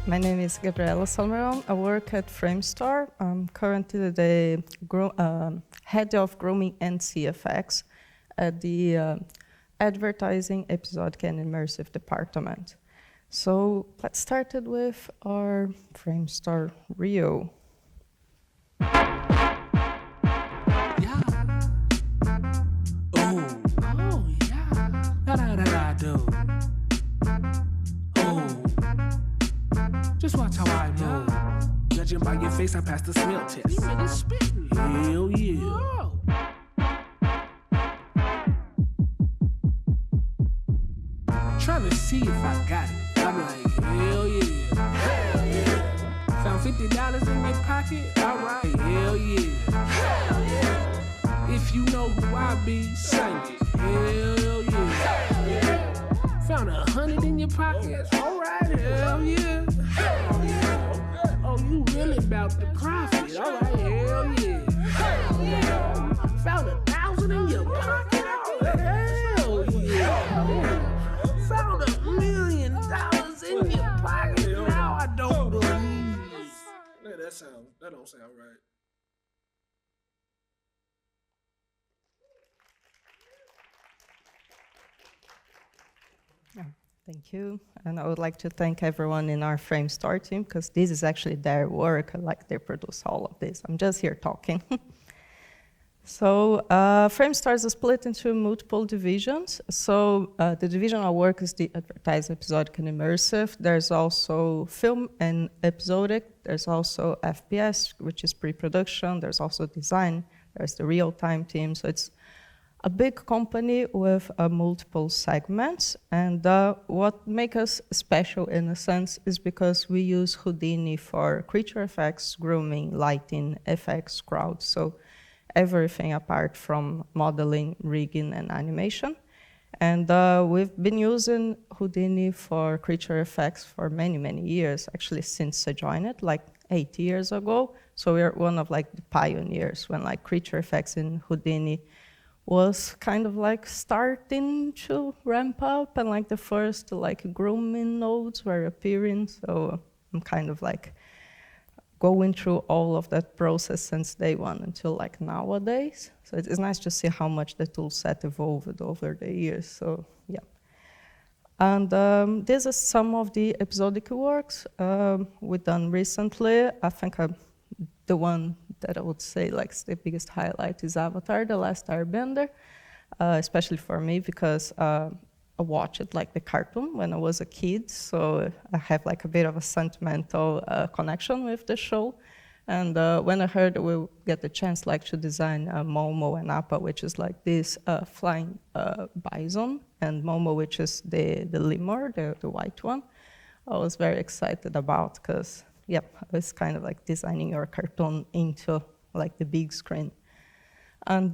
My name is Gabriela Salmeron. I work at Framestore. I'm currently the head of grooming and KineFX at the advertising, episodic, and immersive department. So let's start it with our Framestore Rio. Just watch how I move. Judging by your face, I passed the smell test. You really spitting. Hell yeah. Trying to see if I got it. I'm like, hell yeah. Hell yeah. Found $50 in your pocket? Alright, hell yeah. Hell yeah. If you know who I be, sing it. Hell yeah. Hell yeah. Found $100 in your pocket? Alright, hell yeah. Hell yeah. Oh, you really about the profit? Alright, hell yeah. Hell yeah. Found $1,000 in your pocket? Oh, hell yeah. Found $1 million in your pocket? Now I don't believe. That don't sound right. Thank you. And I would like to thank everyone in our Framestore team, because this is actually their work. Like, they produce all of this. I'm just here talking. So Framestore is split into multiple divisions. So the division I work is the advertising, episodic, and immersive. There's also film and episodic. There's also FPS, which is pre-production. There's also design. There's the real-time team. So it's a big company with multiple segments, and what makes us special in a sense is because we use Houdini for creature effects, grooming, lighting, effects, crowd, so everything apart from modeling, rigging, and animation. And we've been using Houdini for creature effects for many, many years, actually since I joined it, like 8 years ago. So we're one of like the pioneers when like creature effects in Houdini was kind of like starting to ramp up, and like the first like grooming nodes were appearing. So I'm kind of like going through all of that process since day one until like nowadays. So it's nice to see how much the tool set evolved over the years. So yeah. And this is some of the episodic works we've done recently. I think the one that I would say like the biggest highlight is Avatar, The Last Airbender, especially for me because I watched like the cartoon when I was a kid, so I have like a bit of a sentimental connection with the show. And when I heard we'll get the chance like to design Momo and Appa, which is like this flying bison, and Momo, which is the lemur, the white one, I was very excited about because yep, it's kind of like designing your cartoon into like the big screen. And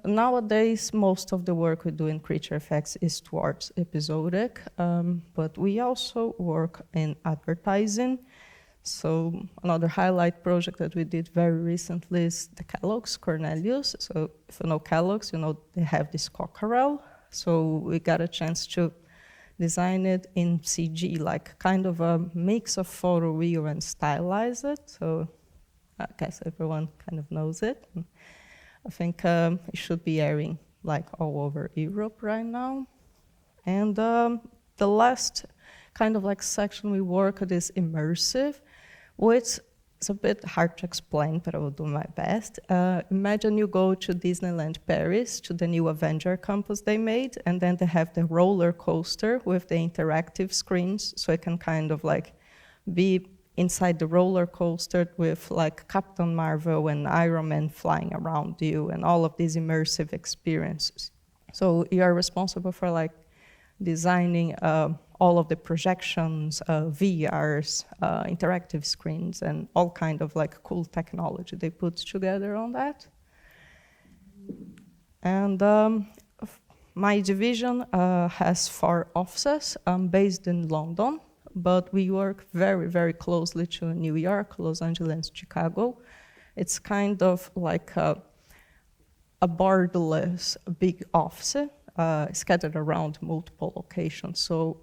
nowadays, most of the work we do in creature effects is towards episodic, but we also work in advertising. So another highlight project that we did very recently is the Kellogg's Cornelius. So if you know Kellogg's, you know they have this cockerel. So we got a chance to design it in CG, like kind of a mix of photo real and stylize it. So I guess everyone kind of knows it. I think it should be airing like all over Europe right now. And the last kind of like section we work at is immersive, which is a bit hard to explain, but I will do my best. Imagine you go to Disneyland Paris, to the new Avenger campus they made, and then they have the roller coaster with the interactive screens, so it can kind of like be inside the roller coaster with like Captain Marvel and Iron Man flying around you and all of these immersive experiences. So you are responsible for like designing all of the projections, VRs, interactive screens, and all kind of like cool technology they put together on that. And my division has 4 offices. I'm based in London, but we work very, very closely to New York, Los Angeles, Chicago. It's kind of like a borderless big office. scattered around multiple locations. So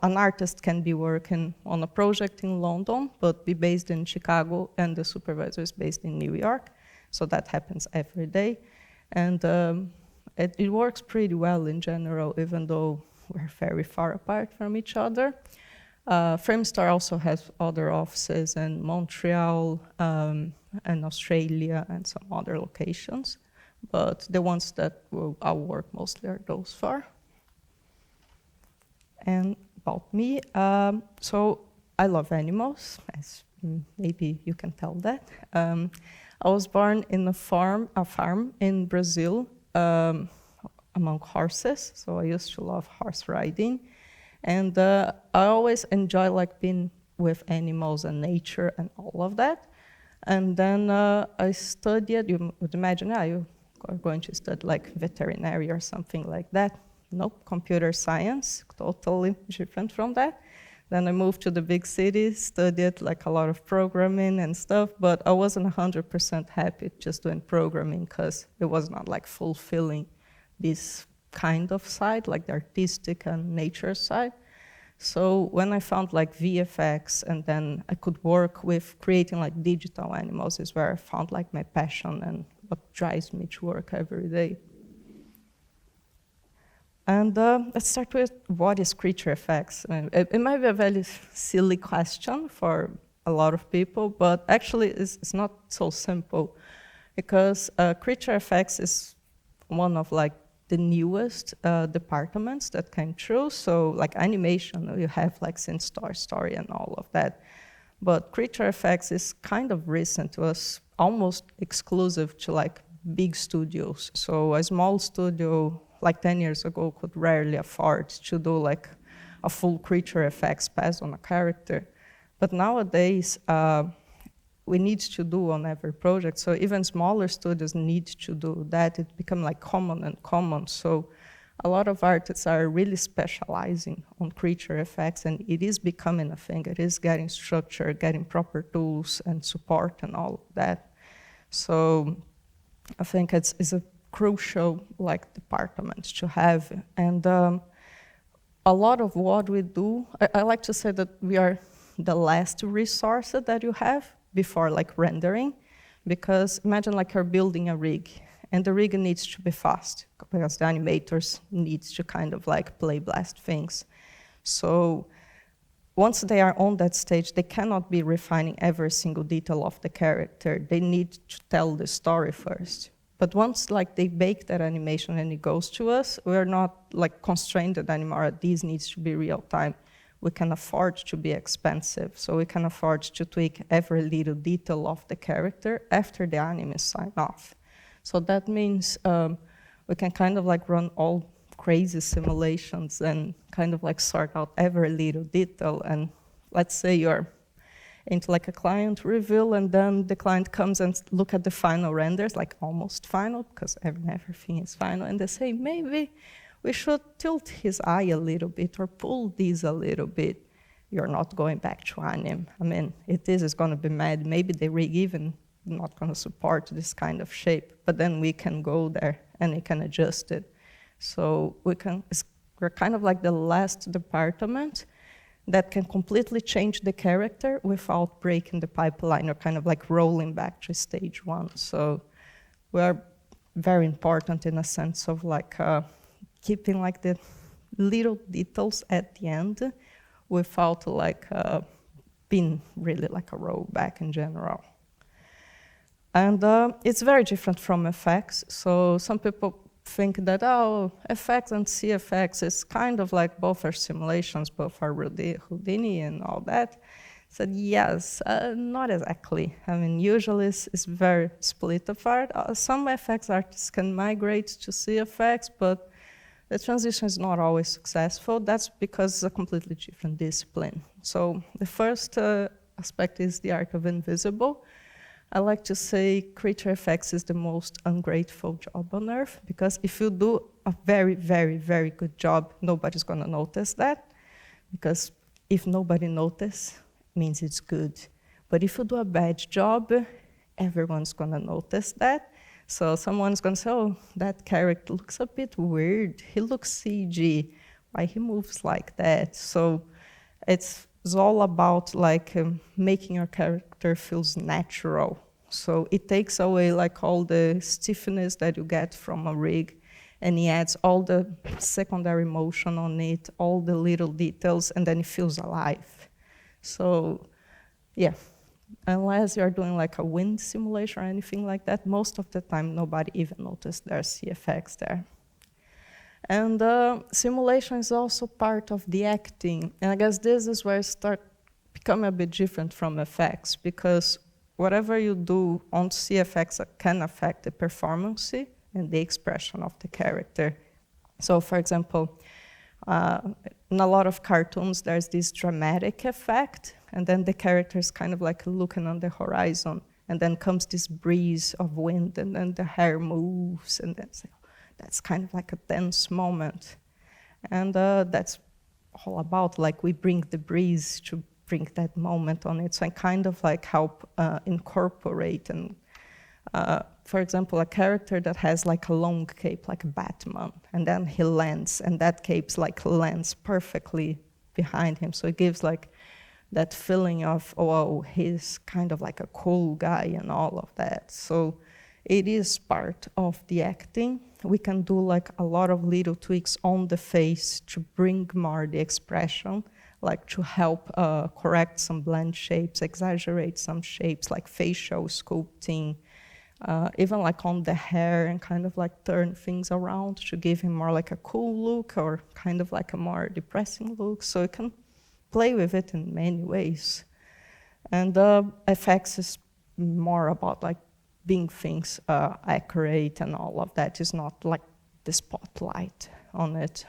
an artist can be working on a project in London, but be based in Chicago, and the supervisor is based in New York. So that happens every day. And it works pretty well in general, even though we're very far apart from each other. Framestore also has other offices in Montreal and Australia and some other locations. But the ones that I'll work mostly are those four. And about me, so I love animals, as maybe you can tell that. I was born in a farm in Brazil among horses, so I used to love horse riding. And I always enjoy like being with animals and nature and all of that. And then I studied, you would imagine, you are going to study like veterinary or something like that. Nope, computer science, totally different from that. Then I moved to the big city, studied like a lot of programming and stuff, but I wasn't 100% happy just doing programming because it was not like fulfilling this kind of side, like the artistic and nature side. So when I found like VFX and then I could work with creating like digital animals is where I found like my passion and what drives me to work every day. And let's start with what is creature effects. It might be a very silly question for a lot of people, but actually it's not so simple because creature effects is one of like the newest departments that came through. So like animation, you have like since Toy Story and all of that. But creature effects is kind of recent. It was almost exclusive to like big studios. So a small studio like 10 years ago could rarely afford to do like a full creature effects pass on a character. But nowadays, we need to do on every project. So even smaller studios need to do that. It become like common. So a lot of artists are really specializing on creature effects, and it is becoming a thing. It is getting structure, getting proper tools and support and all of that. So I think it's a crucial like department to have. And a lot of what we do, I like to say that we are the last resource that you have before like rendering, because imagine like you're building a rig and the rig needs to be fast because the animators needs to kind of like play blast things. So once they are on that stage, they cannot be refining every single detail of the character. They need to tell the story first. But once like they bake that animation and it goes to us, we're not like constrained anymore. This needs to be real time. We can afford to be expensive, so we can afford to tweak every little detail of the character after the anime is signed off. So that means we can kind of like run all crazy simulations and kind of like sort out every little detail. And let's say you're into like a client reveal, and then the client comes and look at the final renders, like almost final, because everything is final, and they say, maybe we should tilt his eye a little bit or pull these a little bit. You're not going back to anime. I mean, it's going to be mad. Maybe the rig even not going to support this kind of shape, but then we can go there and we can adjust it. So we're kind of like the last department that can completely change the character without breaking the pipeline or kind of like rolling back to stage one. So we are very important in a sense of like keeping like the little details at the end without like being really like a rollback in general. And it's very different from FX. So some people think that, oh, FX and CFX is kind of like both are simulations, both are Houdini and all that. Said yes, not exactly. I mean, usually it's very split apart. Some FX artists can migrate to CFX, but the transition is not always successful. That's because it's a completely different discipline. So the first aspect is the art of invisible. I like to say creature effects is the most ungrateful job on earth, because if you do a very, very, very good job, nobody's going to notice that, because if nobody notices, it means it's good. But if you do a bad job, everyone's going to notice that. So someone's going to say, oh, that character looks a bit weird. He looks CG. Why he moves like that? So it's all about like making your character feels natural. So it takes away like all the stiffness that you get from a rig, and he adds all the secondary motion on it, all the little details, and then it feels alive. So yeah, unless you're doing like a wind simulation or anything like that, most of the time nobody even noticed there's CFX there. And simulation is also part of the acting. And I guess this is where it starts becoming a bit different from FX, because whatever you do on CFX can affect the performance and the expression of the character. So for example, in a lot of cartoons, there's this dramatic effect, and then the character is kind of like looking on the horizon, and then comes this breeze of wind, and then the hair moves, and that's kind of like a tense moment. And that's all about, like, we bring the breeze to bring that moment on it. So I kind of like help incorporate and, for example, a character that has like a long cape, like Batman, and then he lands, and that cape's like lands perfectly behind him. So it gives like that feeling of, oh, he's kind of like a cool guy and all of that. So it is part of the acting. We can do like a lot of little tweaks on the face to bring more the expression, like to help correct some blend shapes, exaggerate some shapes, like facial sculpting, even like on the hair, and kind of like turn things around to give him more like a cool look or kind of like a more depressing look. So you can play with it in many ways. And FX is more about like being things accurate and all of that. Is not like the spotlight on it.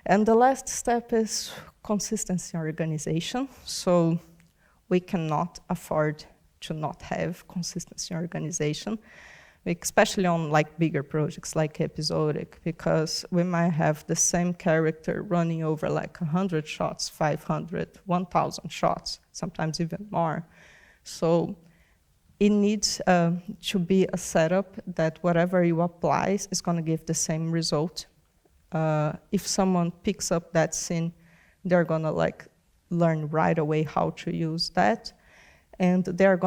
And the last step is consistency and organization. So we cannot afford to not have consistency and organization, especially on like bigger projects like episodic, because we might have the same character running over like 100 shots, 500, 1,000 shots, sometimes even more. So it needs to be a setup that whatever you apply is going to give the same result. If someone picks up that scene, they're going to like learn right away how to use that, and they're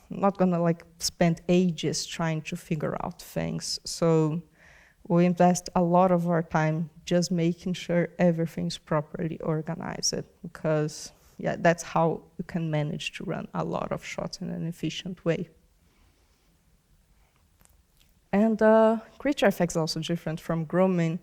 not gonna like spend ages trying to figure out things. So we invest a lot of our time just making sure everything's properly organized, because yeah, that's how you can manage to run a lot of shots in an efficient way. And creature effects is also different from grooming,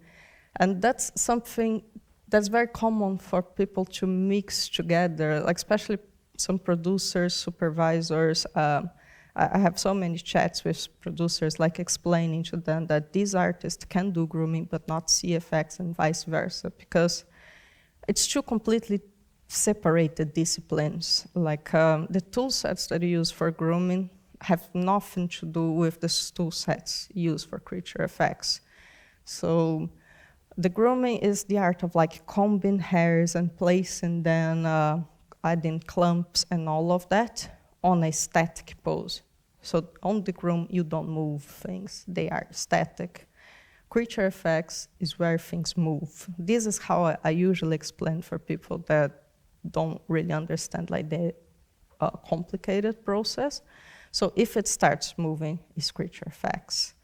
and that's something that's very common for people to mix together, like especially some producers, supervisors. I have so many chats with producers, like explaining to them that these artists can do grooming but not CFX, and vice versa, because it's two completely separated disciplines. Like the tool sets that you use for grooming have nothing to do with the tool sets used for creature effects. So the grooming is the art of like combing hairs and placing them, adding clumps and all of that on a static pose. So on the groom, you don't move things, they are static. Creature effects is where things move. This is how I usually explain for people that don't really understand like the complicated process. So if it starts moving, it's creature effects.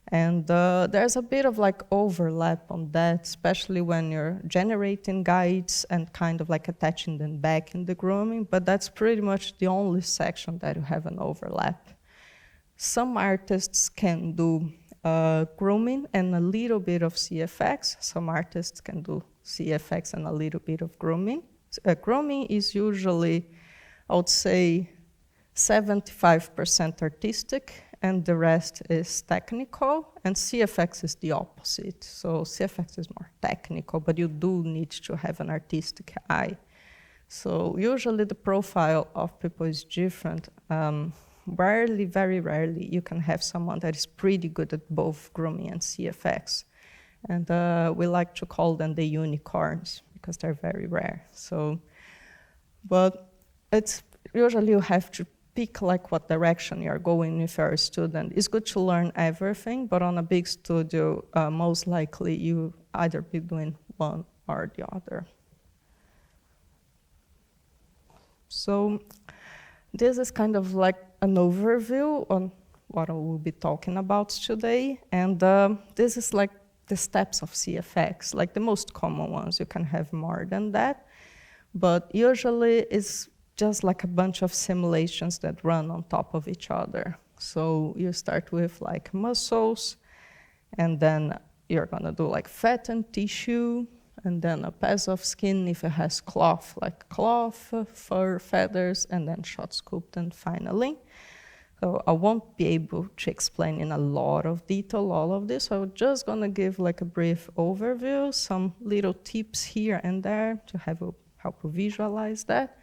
And there's a bit of like overlap on that, especially when you're generating guides and kind of like attaching them back in the grooming, but that's pretty much the only section that you have an overlap. Some artists can do grooming and a little bit of CFX. Some artists can do CFX and a little bit of grooming. Grooming is usually, I would say, 75% artistic, and the rest is technical, and CFX is the opposite. So CFX is more technical, but you do need to have an artistic eye. So usually the profile of people is different. Rarely, very rarely, you can have someone that is pretty good at both grooming and CFX. And we like to call them the unicorns, because they're very rare. So, but it's usually you have to pick like what direction you're going if you're a student. It's good to learn everything, but on a big studio, most likely you either be doing one or the other. So this is kind of like an overview on what I will be talking about today. And this is like the steps of CFX, like the most common ones. You can have more than that. But usually it's just like a bunch of simulations that run on top of each other. So you start with like muscles, and then you're gonna do like fat and tissue, and then a piece of skin if it has cloth, like cloth, fur, feathers, and then shot sculpting finally. So I won't be able to explain in a lot of detail all of this. So I'm just gonna give like a brief overview, some little tips here and there to help you visualize that.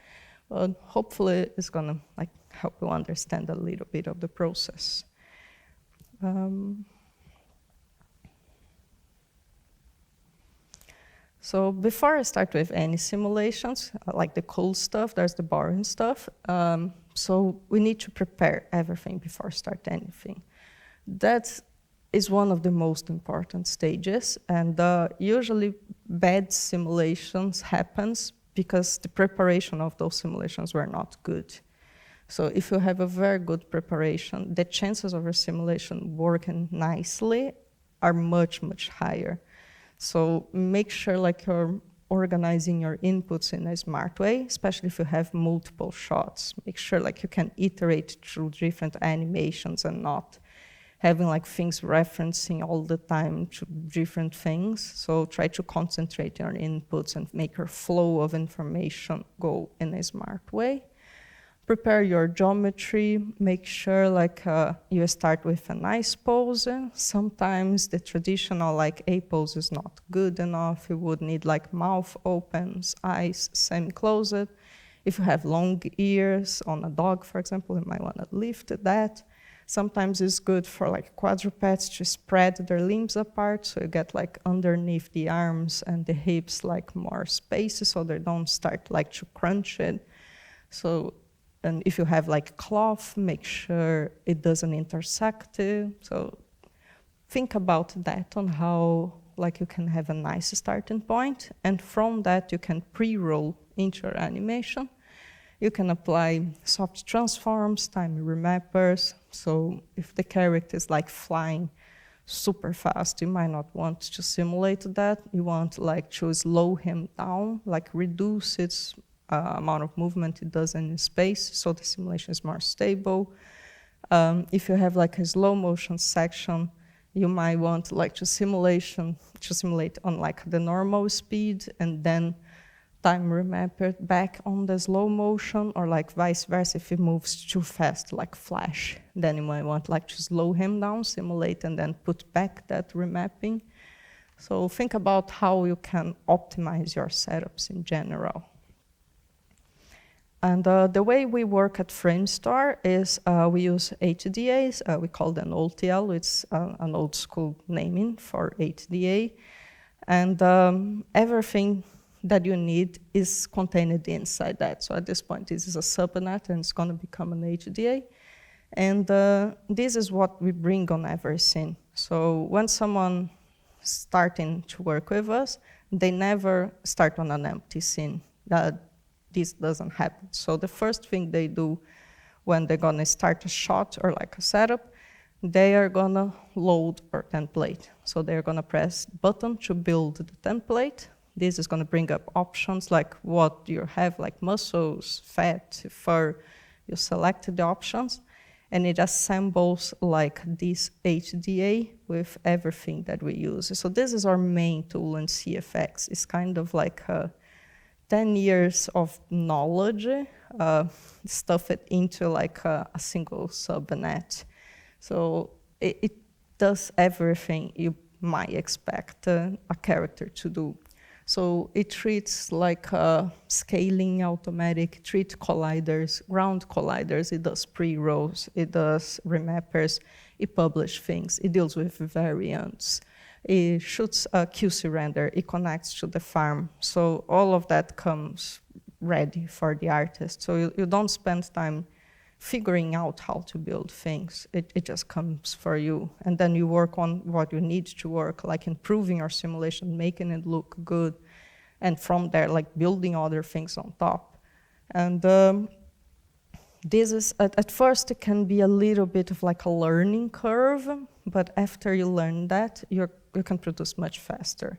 But hopefully it's gonna like help you understand a little bit of the process. So before I start with any simulations, like the cool stuff, there's the boring stuff. So we need to prepare everything before start anything. That is one of the most important stages, and usually bad simulations happens because the preparation of those simulations were not good. So if you have a very good preparation, the chances of your simulation working nicely are much, much higher. So make sure like you're organizing your inputs in a smart way, especially if you have multiple shots. Make sure like you can iterate through different animations and not having like things referencing all the time to different things. So try to concentrate on inputs and make your flow of information go in a smart way. Prepare your geometry, make sure like you start with a nice pose. Sometimes the traditional like A pose is not good enough. You would need like mouth opens, eyes semi-closed. If you have long ears on a dog, for example, you might want to lift that. Sometimes it's good for like quadrupeds to spread their limbs apart, so you get like underneath the arms and the hips like more space, so they don't start like to crunch it. So, and if you have like cloth, make sure it doesn't intersect. So think about that on how like you can have a nice starting point, and from that you can pre-roll into your animation. You can apply soft transforms, time remappers. So if the character is like flying super fast, you might not want to simulate that. You want like to slow him down, like reduce its amount of movement it does in space, so the simulation is more stable. If you have like a slow motion section, you might want like to simulate on like the normal speed and then time remap it back on the slow motion, or like vice versa. If it moves too fast, like Flash, then you might want like to slow him down, simulate, and then put back that remapping. So think about how you can optimize your setups in general. And the way we work at Framestore is we use HDAs. We call them OLTL. It's an old school naming for HDA. And everything that you need is contained inside that. So at this point, this is a subnet, and it's going to become an HDA. And this is what we bring on every scene. So when someone starting to work with us, they never start on an empty scene. This doesn't happen. So the first thing they do when they're gonna start a shot or like a setup, they are gonna load our template. So they're gonna press button to build the template. This is gonna bring up options like what you have, like muscles, fat, fur. You select the options, and it assembles like this HDA with everything that we use. So this is our main tool in CFX. It's kind of like 10 years of knowledge stuffed into like a single subnet. So it does everything you might expect a character to do. So it treats like scaling automatic, treat colliders, ground colliders, it does pre-rolls, it does remappers, it publishes things, it deals with variants. It shoots a QC render, it connects to the farm. So all of that comes ready for the artist. So you don't spend time figuring out how to build things. It just comes for you. And then you work on what you need to work, like improving your simulation, making it look good. And from there, like building other things on top. And this is, at first, it can be a little bit of like a learning curve, but after you learn that, you can produce much faster.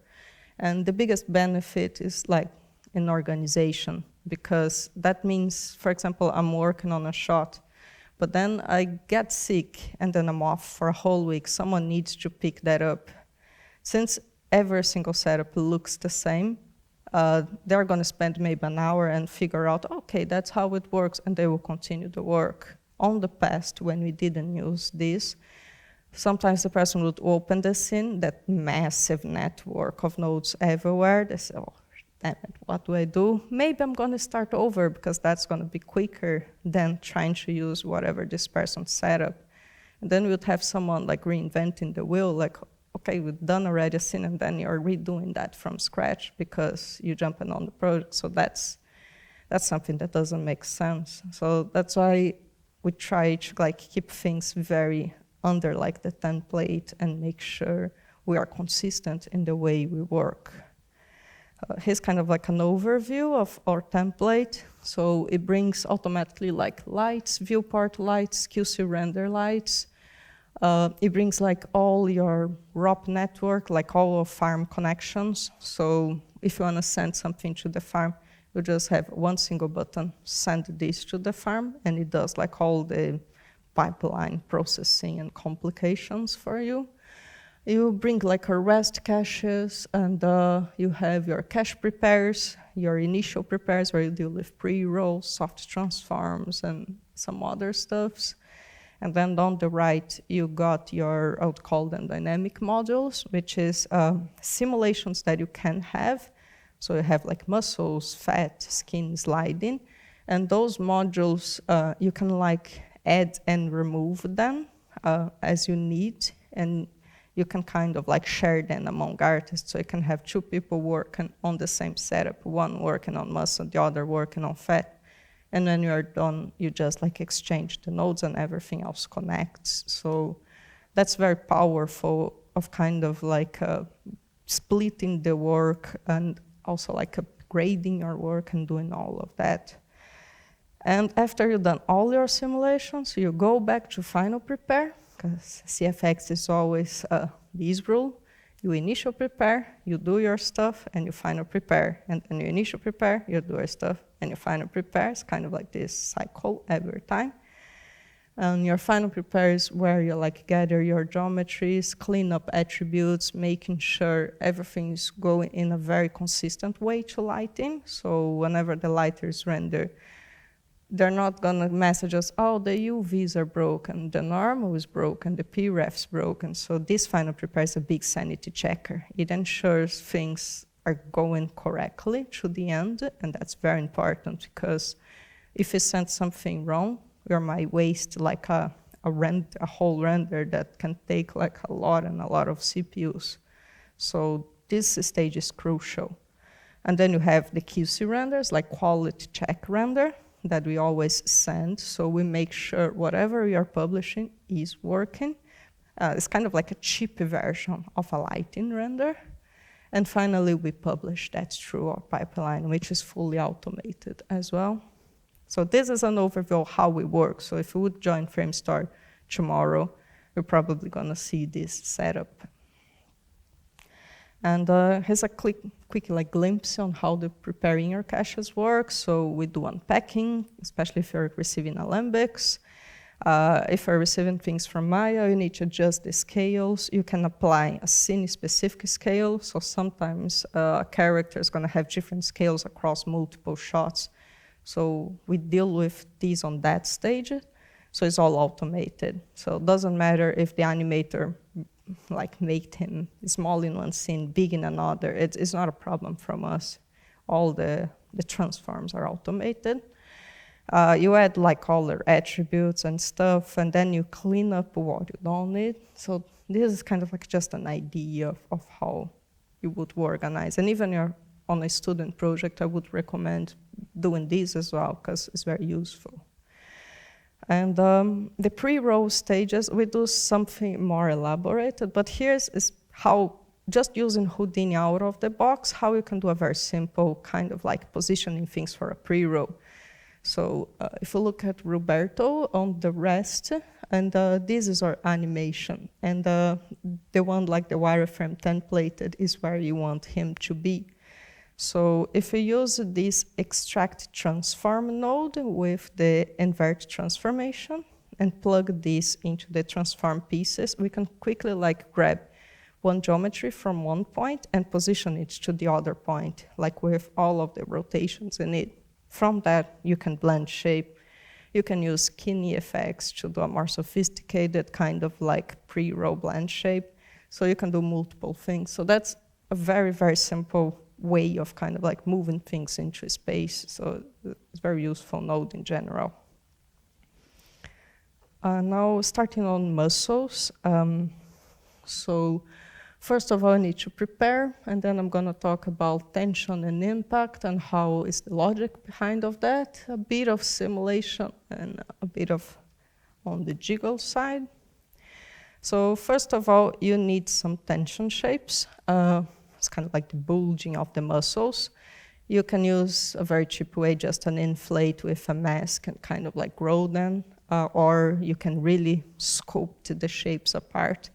And the biggest benefit is like in organization, because that means, for example, I'm working on a shot, but then I get sick and then I'm off for a whole week. Someone needs to pick that up. Since every single setup looks the same, they're going to spend maybe an hour and figure out, okay, that's how it works, and they will continue the work. On the past, when we didn't use this, sometimes the person would open the scene, that massive network of nodes everywhere. They say, oh, damn it, what do I do? Maybe I'm going to start over, because that's going to be quicker than trying to use whatever this person set up. And then we'd have someone like reinventing the wheel, like, okay, we've done already a scene, and then you're redoing that from scratch because you're jumping on the project. So that's something that doesn't make sense. So that's why we try to like keep things very under like the template and make sure we are consistent in the way we work. Here's kind of like an overview of our template. So it brings automatically like lights, viewport lights, QC render lights. It brings like all your ROP network, like all of farm connections. So if you want to send something to the farm, you just have one single button, send this to the farm, and it does like all the pipeline processing and complications for you. You bring like a REST caches, and you have your cache prepares, your initial prepares where you deal with pre-rolls, soft transforms, and some other stuffs. And then on the right, you got your, I would call them dynamic modules, which is simulations that you can have. So you have like muscles, fat, skin, sliding. And those modules, you can like add and remove them as you need. And you can kind of like share them among artists. So you can have two people working on the same setup, one working on muscle, the other working on fat. And when you're done, you just like exchange the nodes and everything else connects. So that's very powerful of kind of like splitting the work and also like upgrading your work and doing all of that. And after you've done all your simulations, you go back to final prepare, because CFX is always this rule. You initial prepare, you do your stuff, and you final prepare. And then you initial prepare, you do your stuff, and you final prepare. It's kind of like this cycle every time. And your final prepare is where you like gather your geometries, clean up attributes, making sure everything is going in a very consistent way to lighting. So whenever the lighter is rendered, they're not going to message us, oh, the UVs are broken, the normal is broken, the PREF's broken. So this final prepare is a big sanity checker. It ensures things are going correctly to the end, and that's very important, because if you send something wrong, we might waste like a whole render that can take like a lot of CPUs. So this stage is crucial. And then you have the QC renders, like quality check render, that we always send, so we make sure whatever we are publishing is working. It's kind of like a cheap version of a lighting render. And finally, we publish that through our pipeline, which is fully automated as well. So this is an overview of how we work. So if you would join Framestore tomorrow, you're probably going to see this setup. And here's a quick like glimpse on how the preparing your caches works. So we do unpacking, especially if you're receiving alembics. If you're receiving things from Maya, you need to adjust the scales. You can apply a scene-specific scale. So sometimes a character is going to have different scales across multiple shots. So we deal with these on that stage. So it's all automated. So it doesn't matter if the animator like make him small in one scene, big in another. It's not a problem from us. All the transforms are automated. You add like all their attributes and stuff, and then you clean up what you don't need. So this is kind of like just an idea of how you would organize. And even you're on a student project, I would recommend doing this as well, because it's very useful. And the pre-roll stages, we do something more elaborated, but here's is how, just using Houdini out of the box, how you can do a very simple kind of like positioning things for a pre-roll. So if you look at Roberto on the rest, and this is our animation, and the one like the wireframe templated is where you want him to be. So if we use this extract transform node with the invert transformation and plug this into the transform pieces, we can quickly like grab one geometry from one point and position it to the other point, like with all of the rotations in it. From that, you can blend shape. You can use KineFX to do a more sophisticated kind of like pre-roll blend shape. So you can do multiple things. So that's a very, very simple way of kind of like moving things into space. So it's a very useful node in general. Now starting on muscles. So first of all, I need to prepare, and then I'm going to talk about tension and impact and how is the logic behind of that, a bit of simulation and a bit of on the jiggle side. So first of all, you need some tension shapes. It's kind of like the bulging of the muscles. You can use a very cheap way, just an inflate with a mask and kind of like grow them, or you can really sculpt the shapes apart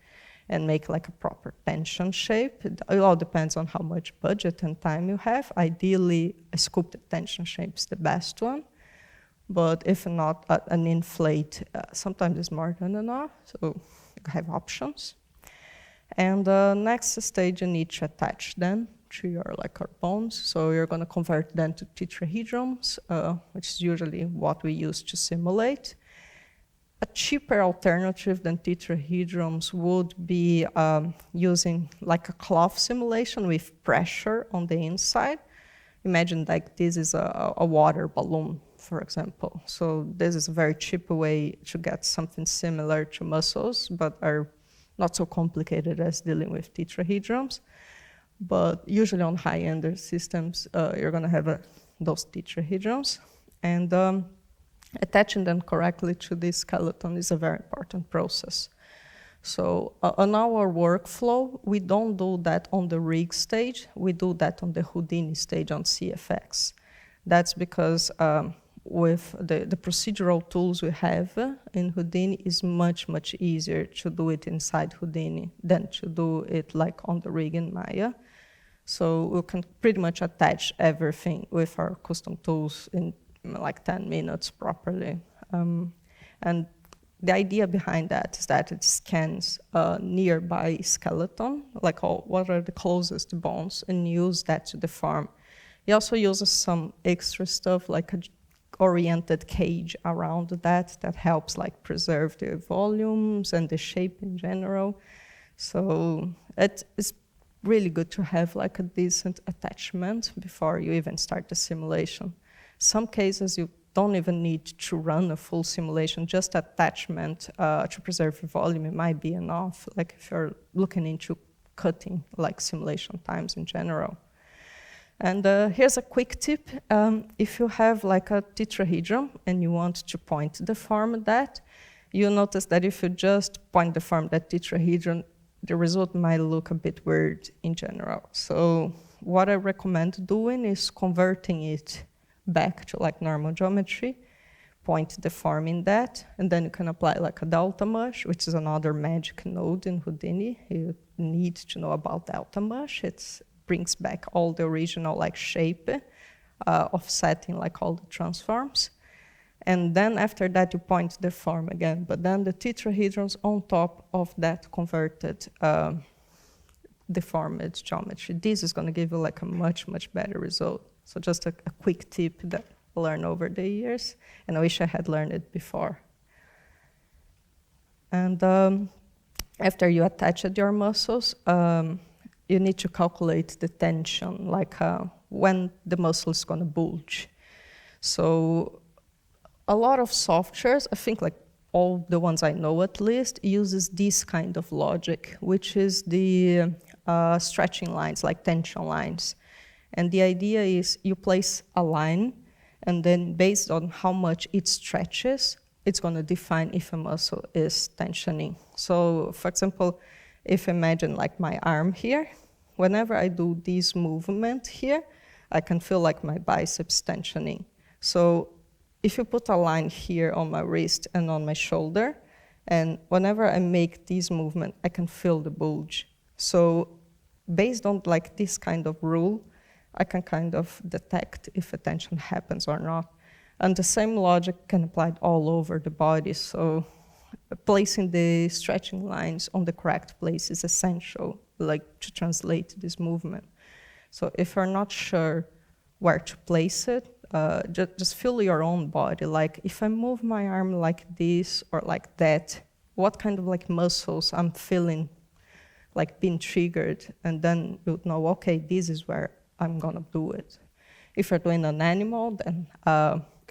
and make like a proper tension shape. It all depends on how much budget and time you have. Ideally, a sculpted tension shape is the best one. But if not, an inflate sometimes is more than enough, so you have options. And the next stage, you need to attach them to your like our bones. So you're going to convert them to tetrahedrons, which is usually what we use to simulate. A cheaper alternative than tetrahedrons would be using like a cloth simulation with pressure on the inside. Imagine like this is a water balloon, for example. So this is a very cheap way to get something similar to muscles, but are not so complicated as dealing with tetrahedrons. But usually on high-end systems, you're going to have those tetrahedrons. And attaching them correctly to this skeleton is a very important process. So on our workflow, we don't do that on the rig stage. We do that on the Houdini stage on CFX. That's because with the procedural tools we have in Houdini, is much, much easier to do it inside Houdini than to do it like on the rig in Maya. So we can pretty much attach everything with our custom tools in like 10 minutes properly. And the idea behind that is that it scans a nearby skeleton, like what are the closest bones, and use that to deform. It also uses some extra stuff like a oriented cage around that helps like preserve the volumes and the shape in general. So it's really good to have like a decent attachment before you even start the simulation. Some cases you don't even need to run a full simulation, just attachment to preserve your volume, it might be enough, like if you're looking into cutting like simulation times in general. And here's a quick tip. If you have like a tetrahedron and you want to point deform that, you'll notice that if you just point deform that tetrahedron, the result might look a bit weird in general. So what I recommend doing is converting it back to like normal geometry, point deforming that, and then you can apply like a delta mesh, which is another magic node in Houdini. You need to know about delta mesh. It brings back all the original like shape, offsetting like all the transforms. And then after that you point deform again, but then the tetrahedrons on top of that converted deformed geometry. This is going to give you like a much, much better result. So just a quick tip that I learned over the years, and I wish I had learned it before. And after you attached your muscles, you need to calculate the tension, like when the muscle is going to bulge. So a lot of softwares, I think like all the ones I know at least, uses this kind of logic, which is the stretching lines, like tension lines. And the idea is you place a line, and then based on how much it stretches, it's going to define if a muscle is tensioning. So, for example, if imagine like my arm here, whenever I do this movement here, I can feel like my biceps tensioning. So if you put a line here on my wrist and on my shoulder, and whenever I make this movement, I can feel the bulge. So based on like this kind of rule, I can kind of detect if a tension happens or not. And the same logic can apply all over the body. So placing the stretching lines on the correct place is essential, like to translate this movement. So if you're not sure where to place it, just feel your own body. Like if I move my arm like this or like that, what kind of like muscles I'm feeling like being triggered, and then you'll know, okay, this is where I'm gonna do it. If you're doing an animal, then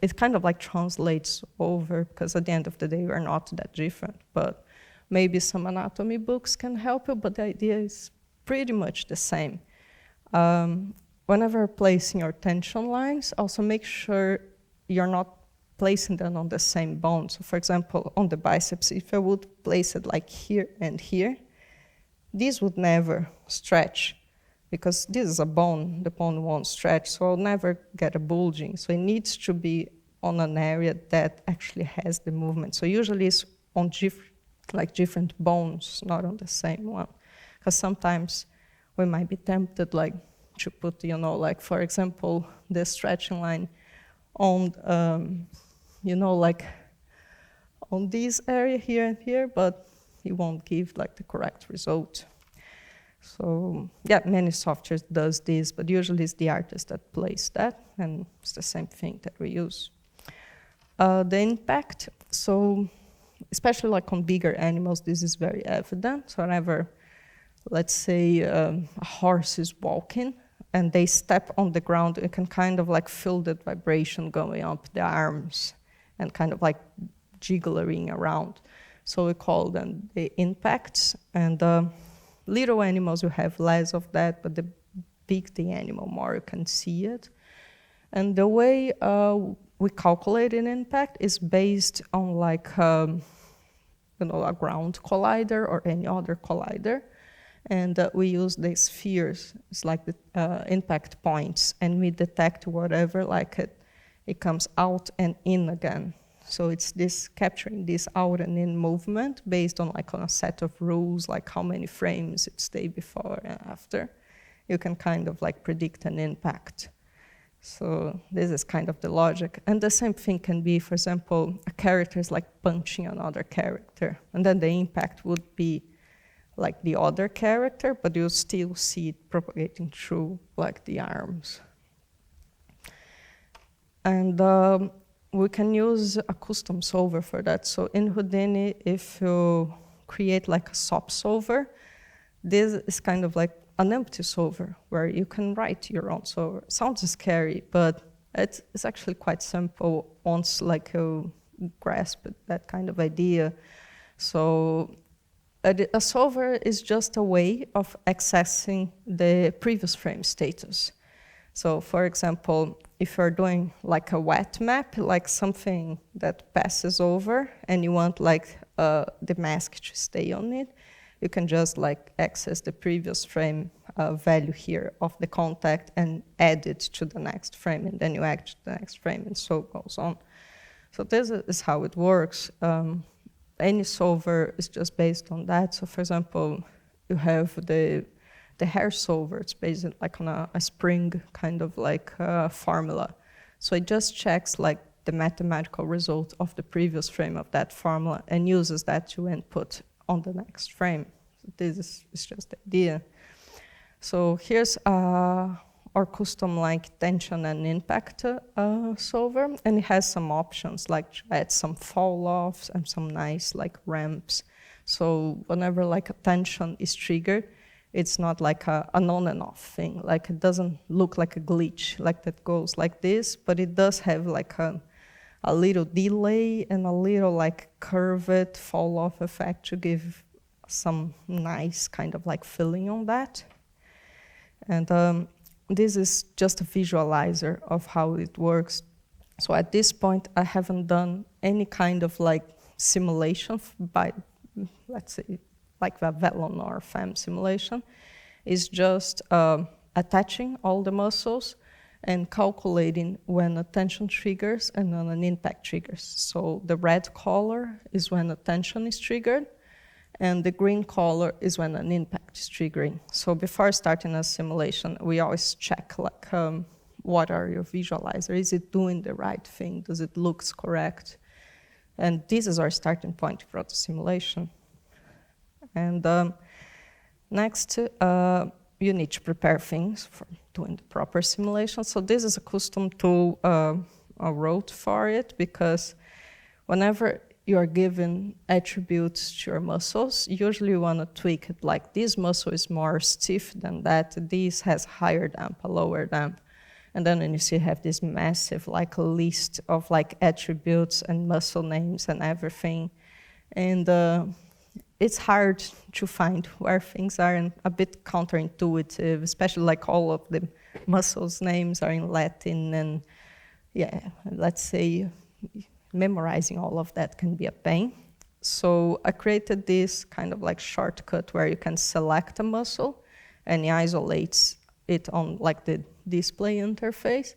it kind of like translates over, because at the end of the day, we're not that different. But maybe some anatomy books can help you, but the idea is pretty much the same. Whenever placing your tension lines, also make sure you're not placing them on the same bone. So for example, on the biceps, if I would place it like here and here, this would never stretch, because this is a bone, the bone won't stretch, so I'll never get a bulging. So it needs to be on an area that actually has the movement. So usually it's on different bones, not on the same one. Because sometimes we might be tempted like to put, like for example, the stretching line on, like on this area here and here, but it won't give like the correct result. So yeah, many softwares does this, but usually it's the artist that plays that, and it's the same thing that we use. The impact, so especially like on bigger animals, this is very evident. So whenever, let's say, a horse is walking and they step on the ground, you can kind of like feel that vibration going up the arms and kind of like jiggling around. So we call them the impacts. And little animals, you have less of that, but the big the animal, more you can see it. And the way we calculate an impact is based on like a ground collider or any other collider. And we use the spheres, it's like the impact points, and we detect whatever, like it comes out and in again. So it's this capturing this out and in movement based on like on a set of rules, like how many frames it stay before and after. You can kind of like predict an impact. So this is kind of the logic. And the same thing can be, for example, a character is like punching another character, and then the impact would be like the other character, but you still see it propagating through like the arms. And we can use a custom solver for that. So in Houdini, if you create like a SOP solver, this is kind of like an empty solver where you can write your own solver. Sounds scary, but it's actually quite simple once like you grasp that kind of idea. So a solver is just a way of accessing the previous frame status. So for example, if you're doing like a wet map, like something that passes over and you want like the mask to stay on it, you can just like access the previous frame value here of the contact and add it to the next frame, and then you add to the next frame, and so it goes on. So this is how it works. Any solver is just based on that. So for example, you have the hair solver. It's based like on a spring kind of like formula. So it just checks like the mathematical result of the previous frame of that formula and uses that to input on the next frame. So this is just the idea. So here's our custom like tension and impact solver, and it has some options like to add some fall offs and some nice like ramps. So whenever like a tension is triggered, it's not like an on and off thing. Like it doesn't look like a glitch like that goes like this, but it does have like a little delay and a little like curved fall off effect to give some nice kind of like feeling on that. And this is just a visualizer of how it works. So at this point, I haven't done any kind of like simulation by, let's say, like the Vellon or FEM simulation. It's just attaching all the muscles and calculating when a tension triggers and when an impact triggers. So the red color is when a tension is triggered, and the green color is when an impact is triggering. So before starting a simulation, we always check like, what are your visualizer? Is it doing the right thing? Does it look correct? And this is our starting point for the simulation. And next, you need to prepare things for doing the proper simulation. So this is a custom tool I wrote for it, because whenever you are given attributes to your muscles, usually you want to tweak it, like this muscle is more stiff than that, this has higher damp, a lower damp. And then when you see you have this massive like list of like attributes and muscle names and everything. And it's hard to find where things are, and a bit counterintuitive, especially like all of the muscles names are in Latin, and yeah, let's say memorizing all of that can be a pain. So I created this kind of like shortcut where you can select a muscle and it isolates it on like the display interface,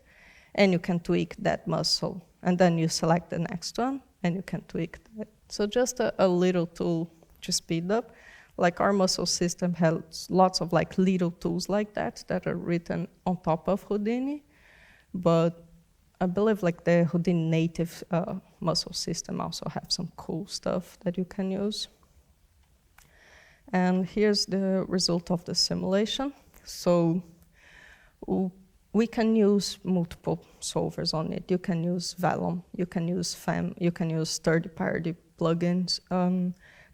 and you can tweak that muscle. And then you select the next one and you can tweak that. So just a little tool to speed up. Like our muscle system has lots of like little tools like that are written on top of Houdini, but I believe like the Houdini native muscle system also have some cool stuff that you can use. And here's the result of the simulation. So we can use multiple solvers on it. You can use Vellon, you can use FEM, you can use third-party plugins.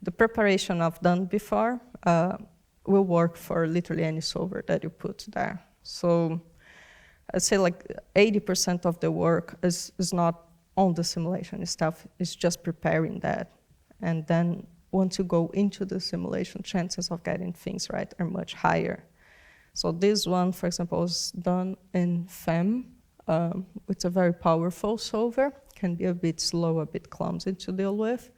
The preparation I've done before will work for literally any solver that you put there. So I'd say like 80% of the work is not on the simulation itself, it's just preparing that. And then once you go into the simulation, chances of getting things right are much higher. So this one, for example, was done in FEM. It's a very powerful solver, can be a bit slow, a bit clumsy to deal with,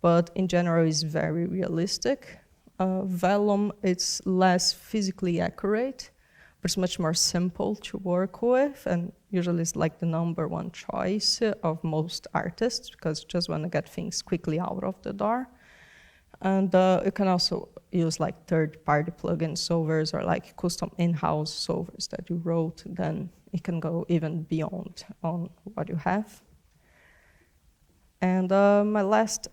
but in general is very realistic. Vellon, it's less physically accurate, but it's much more simple to work with, and usually it's like the #1 choice of most artists, because you just want to get things quickly out of the door. And you can also use like third-party plugin solvers or like custom in-house solvers that you wrote, then it can go even beyond on what you have. And my last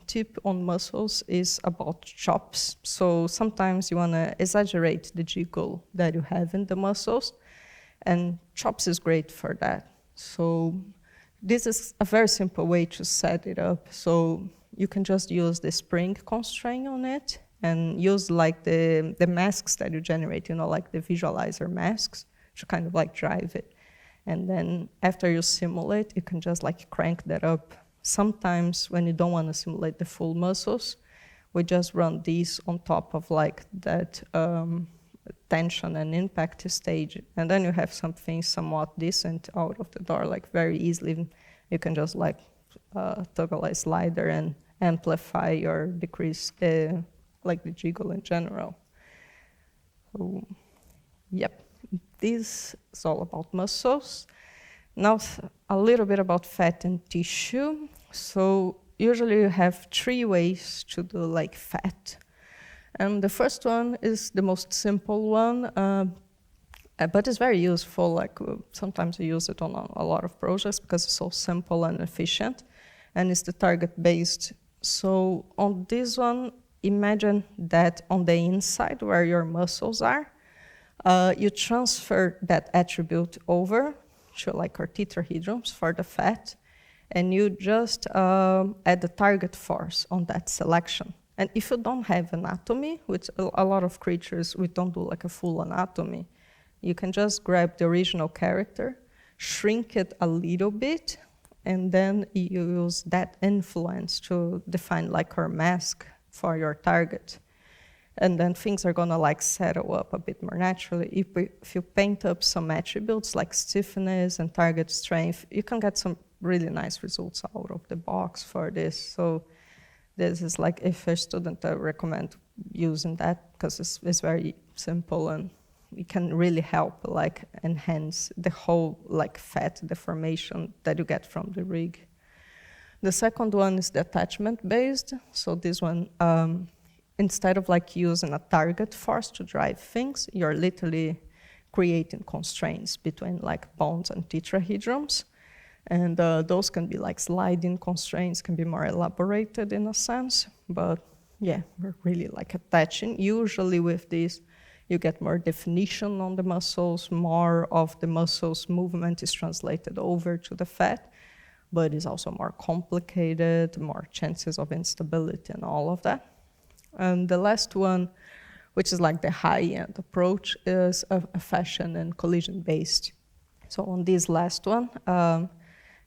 tip on muscles is about chops. So sometimes you want to exaggerate the jiggle that you have in the muscles, and chops is great for that. So this is a very simple way to set it up. So you can just use the spring constraint on it and use like the masks that you generate, you know, like the visualizer masks to kind of like drive it. And then after you simulate, you can just like crank that up. Sometimes when you don't want to simulate the full muscles, we just run these on top of like that tension and impact stage. And then you have something somewhat decent out of the door, like very easily. You can just like toggle a slider and amplify or decrease like the jiggle in general. So, yep, this is all about muscles. Now a little bit about fat and tissue. So usually you have 3 ways to do like fat. And the first one is the most simple one, but it's very useful. Like sometimes you use it on a lot of projects because it's so simple and efficient, and it's the target-based. So on this one, imagine that on the inside where your muscles are, you transfer that attribute over to like our tetrahedrons for the fat, and you just add the target force on that selection. And if you don't have anatomy, which a lot of creatures, we don't do like a full anatomy, you can just grab the original character, shrink it a little bit, and then you use that influence to define like our mask for your target. and then things are gonna like settle up a bit more naturally. If you paint up some attributes like stiffness and target strength, you can get some really nice results out of the box for this. So this is like, if a student, I recommend using that because it's very simple and it can really help like enhance the whole like fat deformation that you get from the rig. The second one is the attachment based. So this one, instead of like using a target force to drive things, you're literally creating constraints between like bones and tetrahedrons. And those can be like sliding constraints, can be more elaborated in a sense. But yeah, we're really like attaching. Usually with this, you get more definition on the muscles, more of the muscles movement is translated over to the fat, but it's also more complicated, more chances of instability and all of that. And the last one, which is like the high-end approach, is a fashion and collision-based. So on this last one,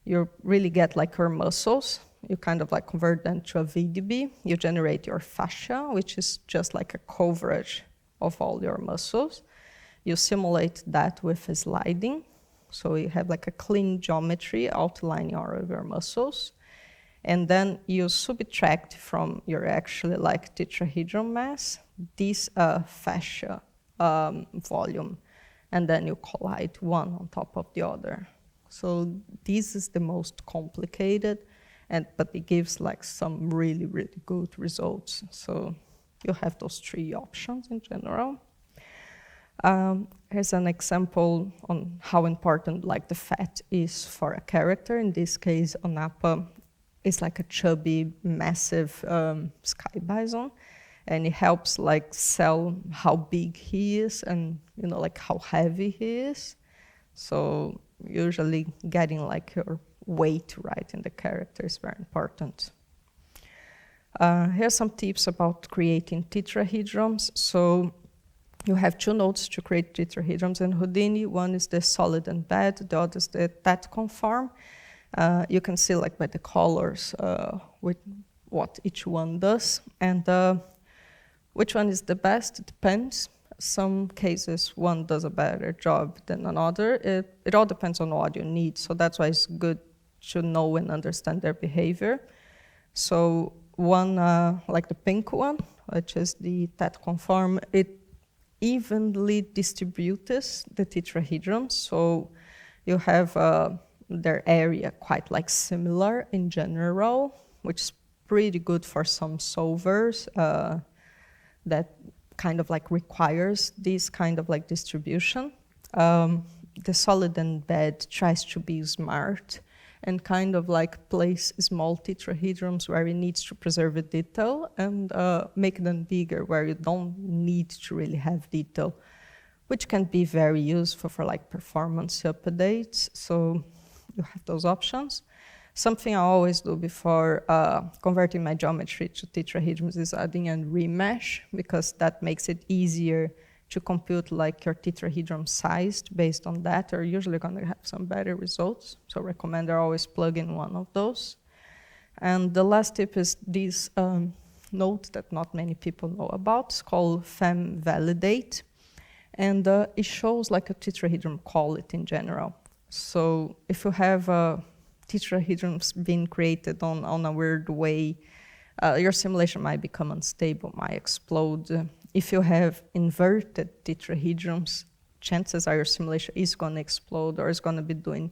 you really get like your muscles, you kind of like convert them to a VDB, you generate your fascia, which is just like a coverage of all your muscles. You simulate that with a sliding, so you have like a clean geometry outlining all of your muscles. And then you subtract from your actually like tetrahedron mass this fascia volume, and then you collide one on top of the other. So this is the most complicated, but it gives like some really, really good results. So you have those three options in general. Here's an example on how important like the fat is for a character. In this case, Onapa is like a chubby, massive sky bison, and it helps like sell how big he is and like how heavy he is. So usually getting like your weight right in the character is very important. Here's some tips about creating tetrahedrons. So you have two nodes to create tetrahedrons in Houdini. One is the solid and bed, the other is the tat conform. You can see like by the colors with what each one does. And which one is the best? It depends. Some cases one does a better job than another. It all depends on what you need. So that's why it's good to know and understand their behavior. So one, like the pink one, which is the tat conform, it evenly distributes the tetrahedrons. So you have their area quite like similar in general, which is pretty good for some solvers that kind of like requires this kind of like distribution. The solid and bed tries to be smart and kind of like place small tetrahedrons where it needs to preserve a detail and make them bigger where you don't need to really have detail, which can be very useful for like performance updates. So you have those options. Something I always do before converting my geometry to tetrahedrons is adding a remesh, because that makes it easier to compute like your tetrahedron size based on that. You're usually going to have some better results. So I recommend I always plug in one of those. And the last tip is this node that not many people know about. It's called FemValidate. And it shows like a tetrahedron quality in general. So if you have tetrahedrons being created on a weird way, your simulation might become unstable, might explode. If you have inverted tetrahedrons, chances are your simulation is going to explode or is going to be doing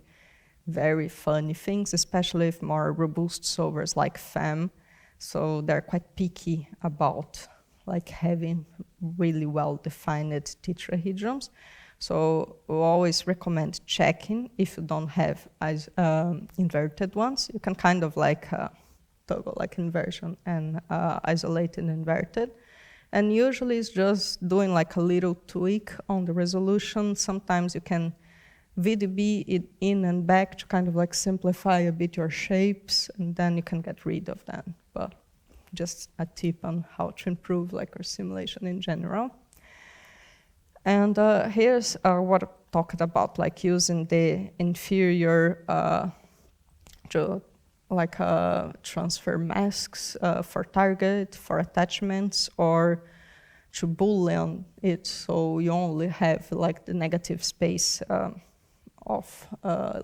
very funny things, especially if more robust solvers like Fem. So they're quite picky about like having really well-defined tetrahedrons. So we always recommend checking if you don't have inverted ones. You can kind of like toggle like inversion and isolate and inverted. And usually it's just doing like a little tweak on the resolution. Sometimes you can VDB it in and back to kind of like simplify a bit your shapes, and then you can get rid of them. But just a tip on how to improve like your simulation in general. And here's what I talked about, like using the inferior to like transfer masks for target, for attachments, or to boolean it, so you only have like the negative space of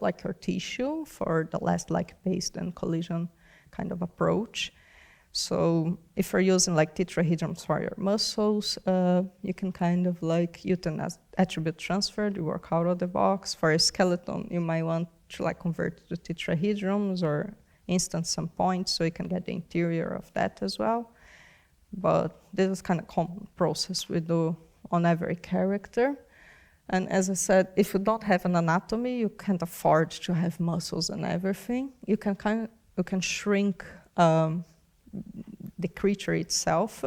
like your tissue for the less like paste and collision kind of approach. So if you're using like tetrahedrons for your muscles, you can kind of like use an attribute transfer to work out of the box. For a skeleton, you might want to like convert it to tetrahedrons or instance some points so you can get the interior of that as well. But this is kind of common process we do on every character. And as I said, if you don't have an anatomy, you can't afford to have muscles and everything. You can shrink the creature itself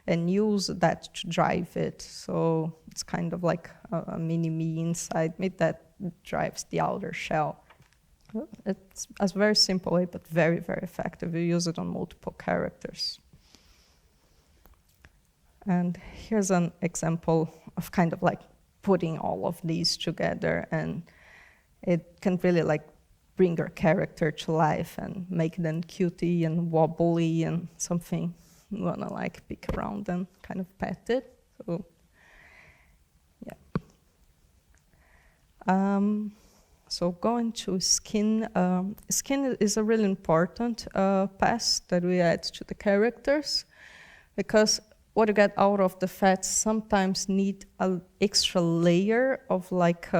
and use that to drive it. So it's kind of like a mini me inside me that drives the outer shell. It's a very simple way, but very, very effective. You use it on multiple characters. And here's an example of kind of like putting all of these together, and it can really like bring your character to life and make them cutie and wobbly and something you wanna like pick around and kind of pet it. So, yeah. So going to skin. Skin is a really important pass that we add to the characters, because what you get out of the fats sometimes need an extra layer of like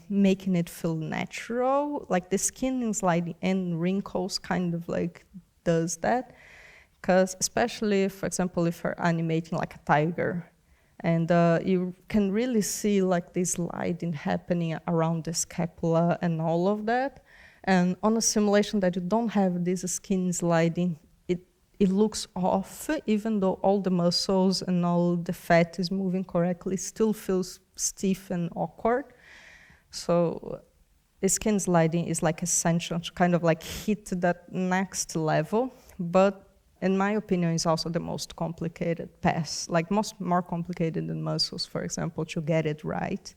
making it feel natural. Like the skin sliding and wrinkles kind of like does that. Because especially, for example, if you're animating like a tiger, and you can really see like this sliding happening around the scapula and all of that. And on a simulation that you don't have this skin sliding, it looks off, even though all the muscles and all the fat is moving correctly, it still feels stiff and awkward. So the skin sliding is like essential to kind of like hit that next level. But in my opinion, it's also the most complicated pass, like more complicated than muscles, for example, to get it right.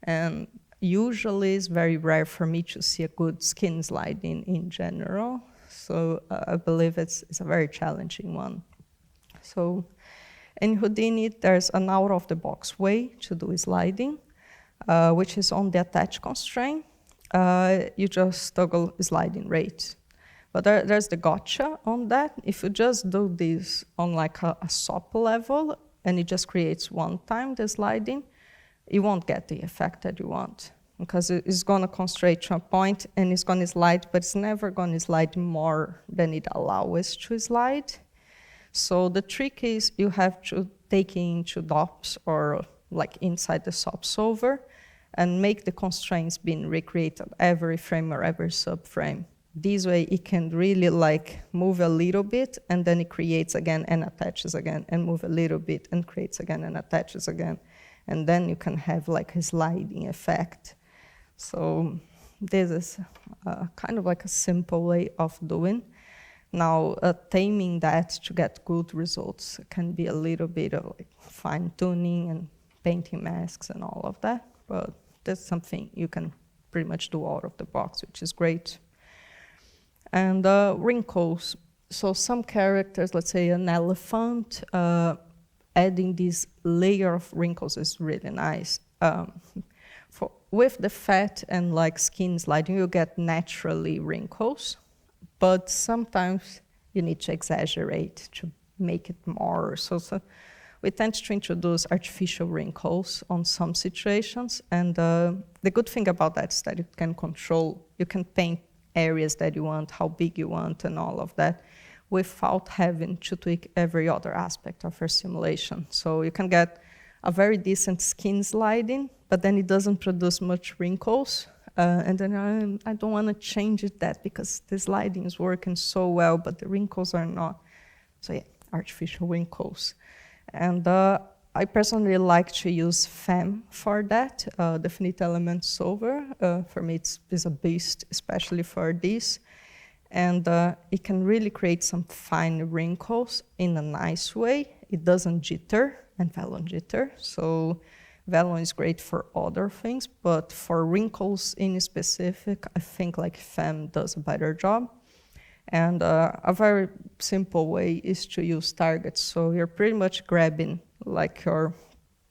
And usually it's very rare for me to see a good skin sliding in general. So I believe it's a very challenging one. So in Houdini, there's an out-of-the-box way to do sliding, which is on the attach constraint. You just toggle sliding rate. But there's the gotcha on that. If you just do this on like a SOP level, and it just creates one time the sliding, you won't get the effect that you want, because it's going to constrain to a point and it's going to slide, but it's never going to slide more than it allows to slide. So the trick is you have to take it into DOPS or like inside the SOP solver and make the constraints being recreated every frame or every subframe. This way it can really like move a little bit and then it creates again and attaches again, and move a little bit and creates again and attaches again. And then you can have like a sliding effect. So this is kind of like a simple way of doing. Now, taming that to get good results can be a little bit of like fine-tuning and painting masks and all of that, but that's something you can pretty much do out of the box, which is great. And wrinkles. So some characters, let's say an elephant, adding this layer of wrinkles is really nice. With the fat and like skin sliding, you get naturally wrinkles, but sometimes you need to exaggerate to make it more. So we tend to introduce artificial wrinkles on some situations, and the good thing about that is that you can control, you can paint areas that you want, how big you want, and all of that, without having to tweak every other aspect of your simulation. So you can get a very decent skin sliding, but then it doesn't produce much wrinkles. And then I don't want to change that because the sliding is working so well, but the wrinkles are not. So yeah, artificial wrinkles. And I personally like to use FEM for that, the finite element solver. For me, it's a beast, especially for this. And it can really create some fine wrinkles in a nice way. It doesn't jitter, and Vellon jitter. So Vellon is great for other things, but for wrinkles in specific, I think like FEM does a better job. And a very simple way is to use targets. So you're pretty much grabbing like your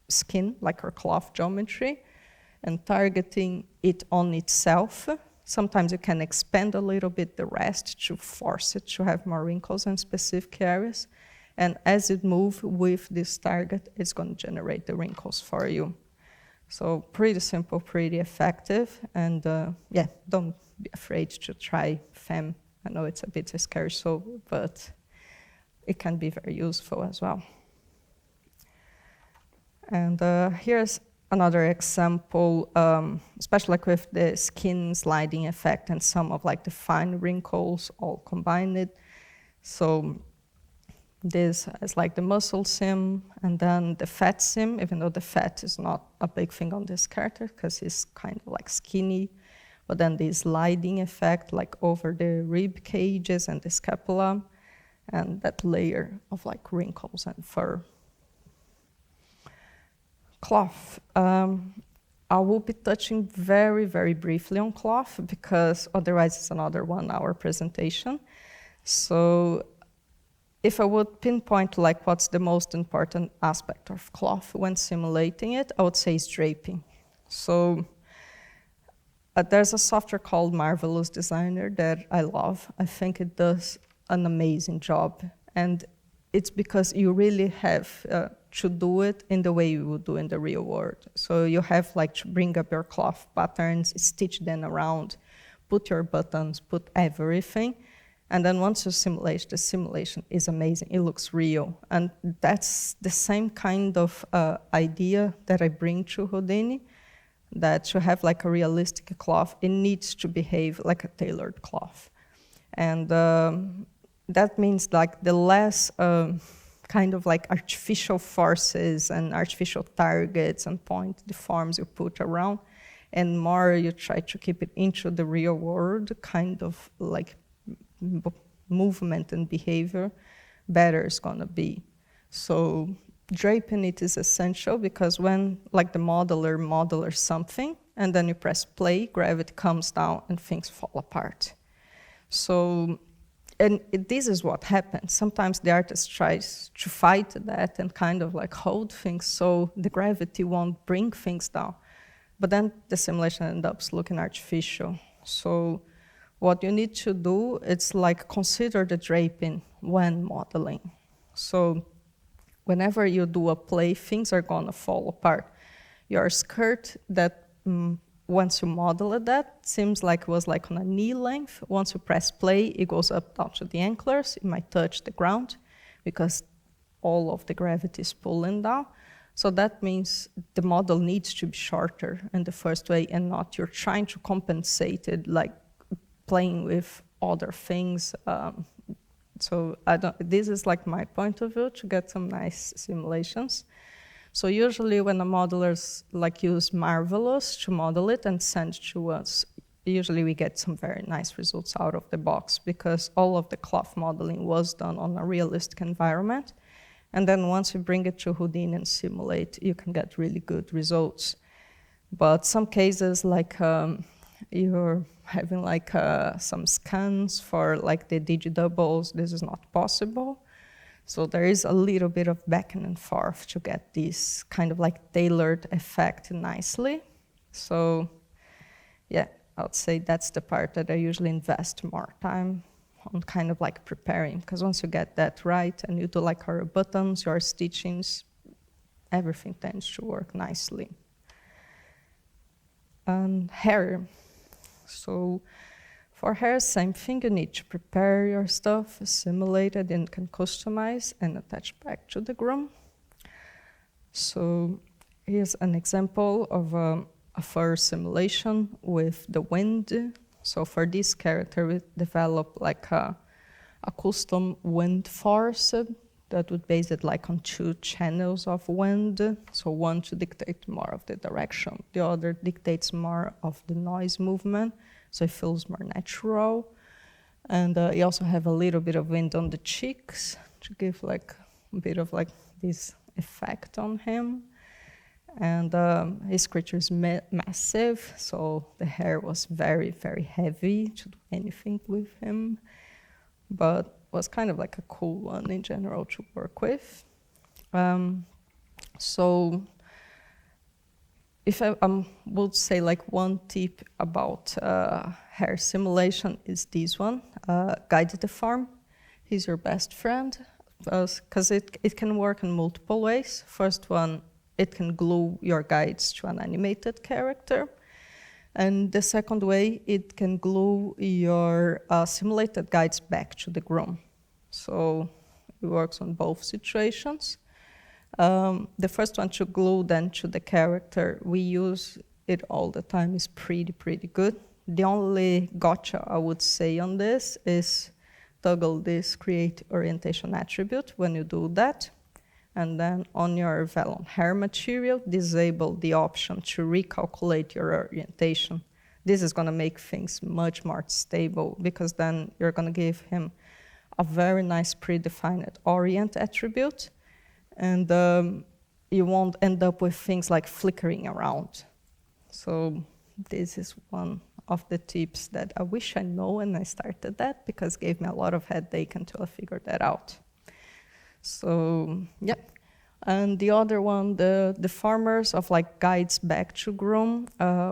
skin, like your cloth geometry, and targeting it on itself. Sometimes you can expand a little bit the rest to force it to have more wrinkles in specific areas. And as it moves with this target, it's going to generate the wrinkles for you. So pretty simple, pretty effective. And yeah, don't be afraid to try FEM. I know it's a bit scary, but it can be very useful as well. And here's another example, especially like with the skin sliding effect and some of like the fine wrinkles all combined. So this is like the muscle sim and then the fat sim, even though the fat is not a big thing on this character because he's kind of like skinny. But then the sliding effect like over the rib cages and the scapula and that layer of like wrinkles and fur. Cloth. I will be touching very, very briefly on cloth because otherwise it's another 1 hour presentation. So if I would pinpoint like what's the most important aspect of cloth when simulating it, I would say it's draping. So there's a software called Marvelous Designer that I love. I think it does an amazing job. And it's because you really have to do it in the way you would do in the real world. So you have like to bring up your cloth patterns, stitch them around, put your buttons, put everything. And then once you simulate, the simulation is amazing. It looks real. And that's the same kind of idea that I bring to Houdini, that to have like a realistic cloth, it needs to behave like a tailored cloth. And that means like the less kind of like artificial forces and artificial targets and point deforms you put around, and more you try to keep it into the real world, kind of like movement and behavior, better it's gonna be. So draping it is essential because when like the modeler something and then you press play, gravity comes down and things fall apart. So, and this is what happens. Sometimes the artist tries to fight that and kind of like hold things so the gravity won't bring things down. But then the simulation ends up looking artificial. So what you need to do is like consider the draping when modeling. So whenever you do a play, things are gonna fall apart. Your skirt that once you model it, that seems like it was like on a knee length. Once you press play, it goes up down to the anklers. It might touch the ground because all of the gravity is pulling down. So that means the model needs to be shorter in the first way and not you're trying to compensate it like playing with other things. So this is like my point of view to get some nice simulations. So usually when the modelers like use Marvelous to model it and send to us, usually we get some very nice results out of the box because all of the cloth modeling was done on a realistic environment. And then once you bring it to Houdini and simulate, you can get really good results. But some cases like you're having like some scans for like the digidoubles, this is not possible. So there is a little bit of back and forth to get this kind of like tailored effect nicely. So yeah, I would say that's the part that I usually invest more time on kind of like preparing, because once you get that right and you do like your buttons, your stitchings, everything tends to work nicely. And hair. So for hair, same thing, you need to prepare your stuff, simulate it, and can customize and attach back to the groom. So here's an example of a fur simulation with the wind. So for this character, we developed like a custom wind force that would base it like on 2 channels of wind. So one to dictate more of the direction, the other dictates more of the noise movement. So it feels more natural. And you also have a little bit of wind on the cheeks to give like a bit of like this effect on him. And his creature is massive, so the hair was very, very heavy to do anything with him. But was kind of like a cool one in general to work with. So if I would say like one tip about hair simulation is this one, guide the farm. He's your best friend, because it can work in multiple ways. First one, it can glue your guides to an animated character. And the second way, it can glue your simulated guides back to the groom. So it works on both situations. The first one to glue then to the character, we use it all the time, is pretty good. The only gotcha I would say on this is toggle this create orientation attribute when you do that. And then on your vellum hair material, disable the option to recalculate your orientation. This is going to make things much more stable, because then you're going to give him a very nice predefined orient attribute, and you won't end up with things like flickering around. So this is one of the tips that I wish I know when I started that, because it gave me a lot of headache until I figured that out. So, yeah. And the other one, the farmers of like guides back to groom,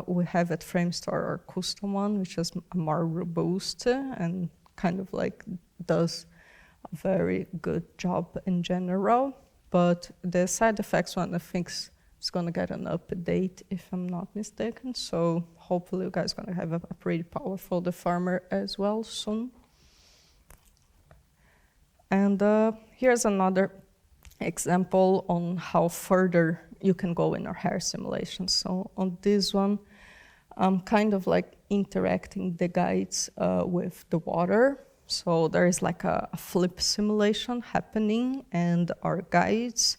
we have at Framestore our custom one, which is more robust and kind of like does a very good job in general. But the side effects one, I think, is going to get an update, if I'm not mistaken. So hopefully you guys are going to have a pretty powerful deformer as well soon. And here's another example on how further you can go in our hair simulation. So on this one, I'm kind of like interacting the guides with the water. So there is like a flip simulation happening and our guides.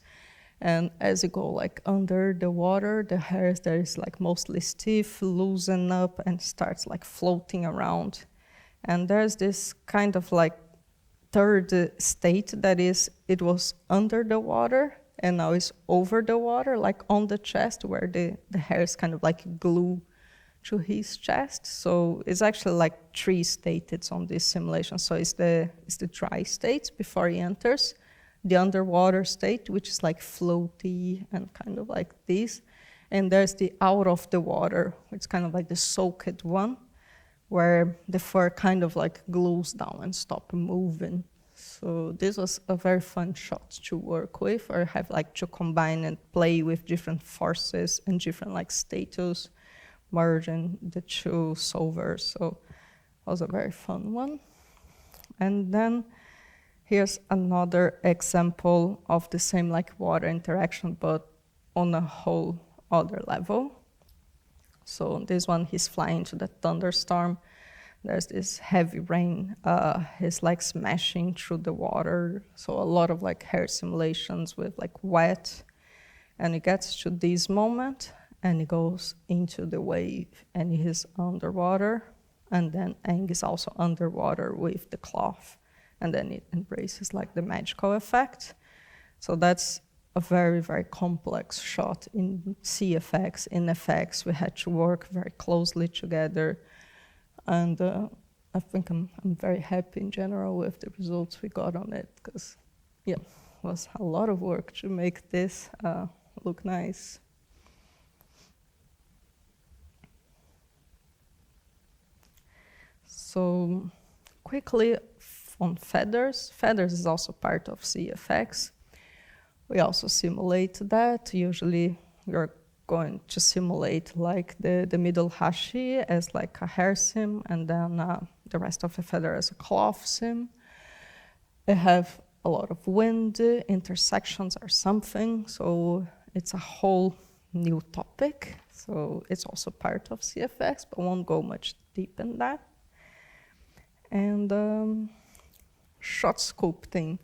And as you go like under the water, the hair there is like mostly stiff, loosen up, and starts like floating around. And there's this kind of like third state that is, it was under the water and now it's over the water, like on the chest, where the hair is kind of like glue to his chest. So it's actually like 3 states on this simulation. So it's the dry state before he enters, the underwater state, which is like floaty and kind of like this, and there's the out of the water, which is kind of like the soaked one, where the fur kind of like glues down and stop moving. So this was a very fun shot to work with, or have like to combine and play with different forces and different like status, merging the 2 solvers. So it was a very fun one. And then here's another example of the same like water interaction, but on a whole other level. So on this one, he's flying to the thunderstorm. There's this heavy rain. He's like smashing through the water. So a lot of like hair simulations with like wet. And he gets to this moment and he goes into the wave and he's underwater. And then Aang is also underwater with the cloth. And then it embraces like the magical effect. So that's a very, very complex shot in CFX, in FX. We had to work very closely together. And I think I'm very happy in general with the results we got on it, because yeah, it was a lot of work to make this look nice. So quickly on feathers. Feathers is also part of CFX. We also simulate that. Usually you're going to simulate like the middle hashi as like a hair sim, and then the rest of the feather as a cloth sim. They have a lot of wind, intersections or something, so it's a whole new topic. So it's also part of CFX, but won't go much deep in that. And shot sculpting.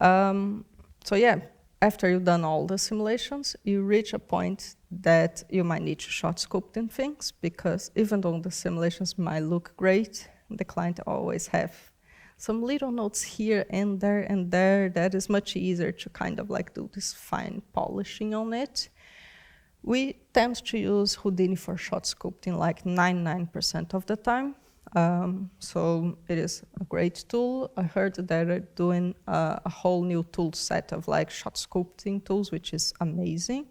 So yeah, after you've done all the simulations, you reach a point that you might need to shot sculpting things, because even though the simulations might look great, the client always have some little notes here and there that is much easier to kind of like do this fine polishing on it. We tend to use Houdini for shot sculpting like 99% of the time. So it is a great tool. I heard that they're doing a whole new tool set of like shot sculpting tools, which is amazing.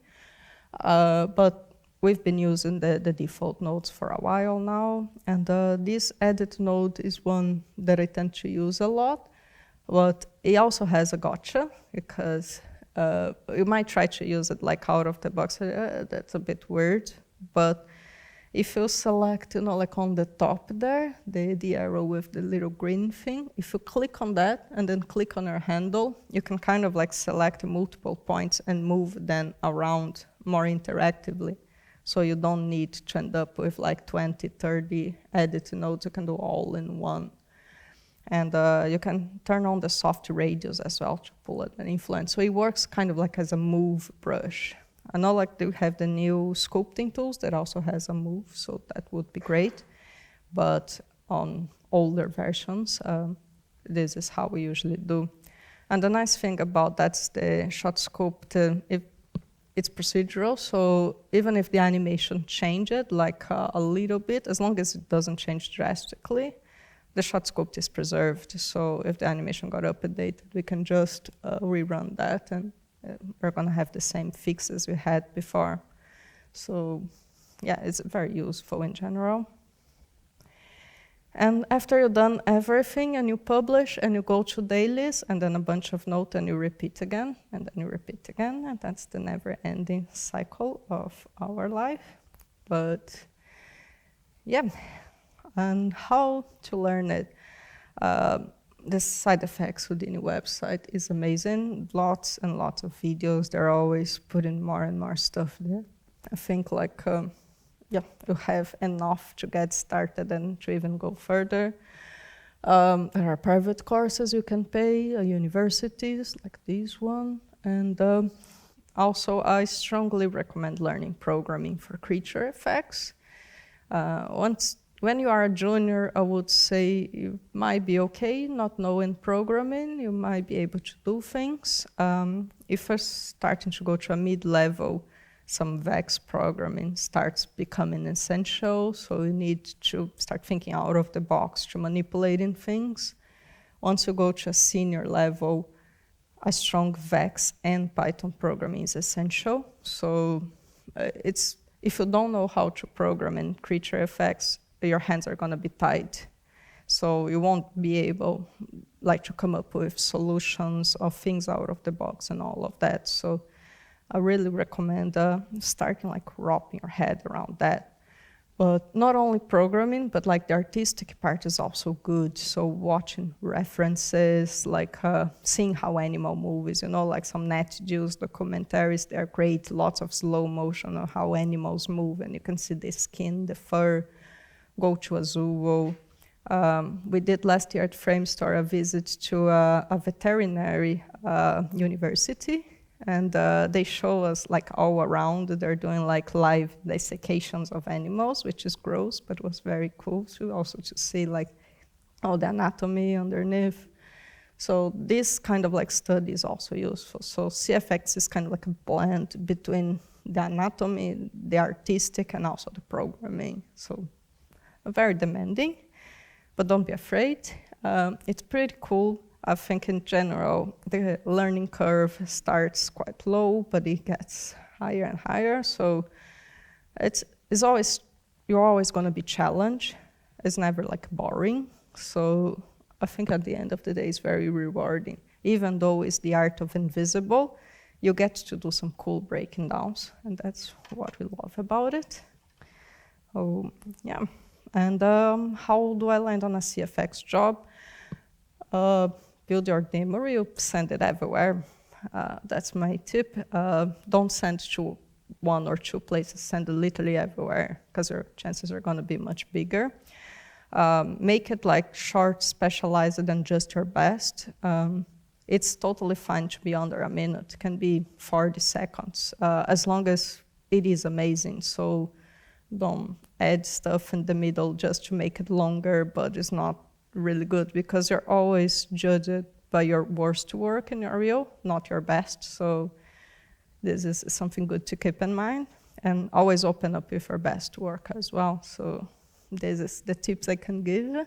But we've been using the default nodes for a while now, and this edit node is one that I tend to use a lot, but it also has a gotcha, because you might try to use it like out of the box. That's a bit weird, but if you select, like on the top there, the arrow with the little green thing, if you click on that and then click on your handle, you can kind of like select multiple points and move them around more interactively. So you don't need to end up with like 20, 30 edit nodes. You can do all in one. And you can turn on the soft radius as well to pull it and influence. So it works kind of like as a move brush. I know like they have the new sculpting tools that also has a move, so that would be great. But on older versions, this is how we usually do. And the nice thing about that's the shot sculpt, it's procedural, so even if the animation changed like a little bit, as long as it doesn't change drastically, the shot sculpt is preserved. So if the animation got updated, we can just rerun that, and we're going to have the same fixes we had before. So yeah, it's very useful in general. And after you've done everything and you publish and you go to dailies and then a bunch of notes and you repeat again and then you repeat again, and that's the never-ending cycle of our life. But yeah, and how to learn it. The side effects Houdini website is amazing. Lots and lots of videos. They're always putting more and more stuff there. I think like, you have enough to get started and to even go further. There are private courses you can pay at universities, like this one. And also, I strongly recommend learning programming for creature effects. When you are a junior, I would say you might be okay not knowing programming. You might be able to do things. If you're starting to go to a mid-level, some VEX programming starts becoming essential. So you need to start thinking out of the box to manipulating things. Once you go to a senior level, a strong VEX and Python programming is essential. So if you don't know how to program in creature effects, your hands are going to be tied. So you won't be able to come up with solutions of things out of the box and all of that. So I really recommend starting wrapping your head around that. But not only programming, but the artistic part is also good. So watching references, seeing how animal moves, some Nat Geo's documentaries, they're great. Lots of slow motion of how animals move, and you can see the skin, the fur. Go to a zoo. We did last year at Framestore a visit to a veterinary university, and they show us all around. They're doing live dissecations of animals, which is gross, but it was very cool to see all the anatomy underneath. So this kind of study is also useful. So CFX is kind of a blend between the anatomy, the artistic, and also the programming. So very demanding, but don't be afraid. It's pretty cool. I think in general, the learning curve starts quite low, but it gets higher and higher. So you're always going to be challenged. It's never boring. So I think at the end of the day, it's very rewarding. Even though it's the art of invisible, you get to do some cool breaking downs, and that's what we love about it. Oh, yeah. And how do I land on a CFX job? Build your demo, you send it everywhere. That's my tip. Don't send to one or two places, send it literally everywhere, because your chances are going to be much bigger. Make it short, specialized, and just your best. It's totally fine to be under a minute. It can be 40 seconds, as long as it is amazing. So don't add stuff in the middle just to make it longer, but it's not really good, because you're always judged by your worst work in your reel, not your best. So this is something good to keep in mind, and always open up with your best work as well. So this is the tips I can give.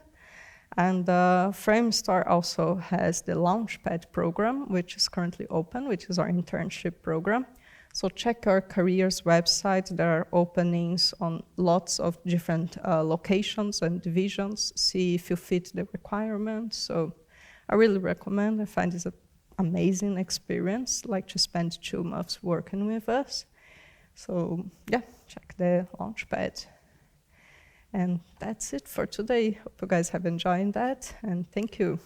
And Framestore also has the Launchpad program, which is currently open, which is our internship program. So check our careers website. There are openings on lots of different locations and divisions. See if you fit the requirements. So I really recommend. I find it's an amazing experience, like to spend 2 months working with us. So yeah, check the Launchpad. And that's it for today. Hope you guys have enjoyed that, and thank you.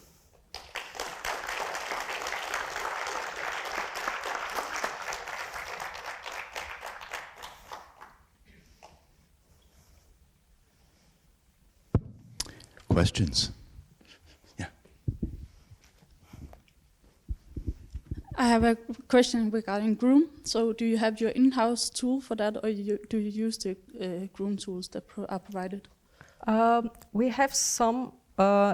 Questions? Yeah. I have a question regarding Groom. So do you have your in-house tool for that, or do you use the Groom tools that are provided? We have some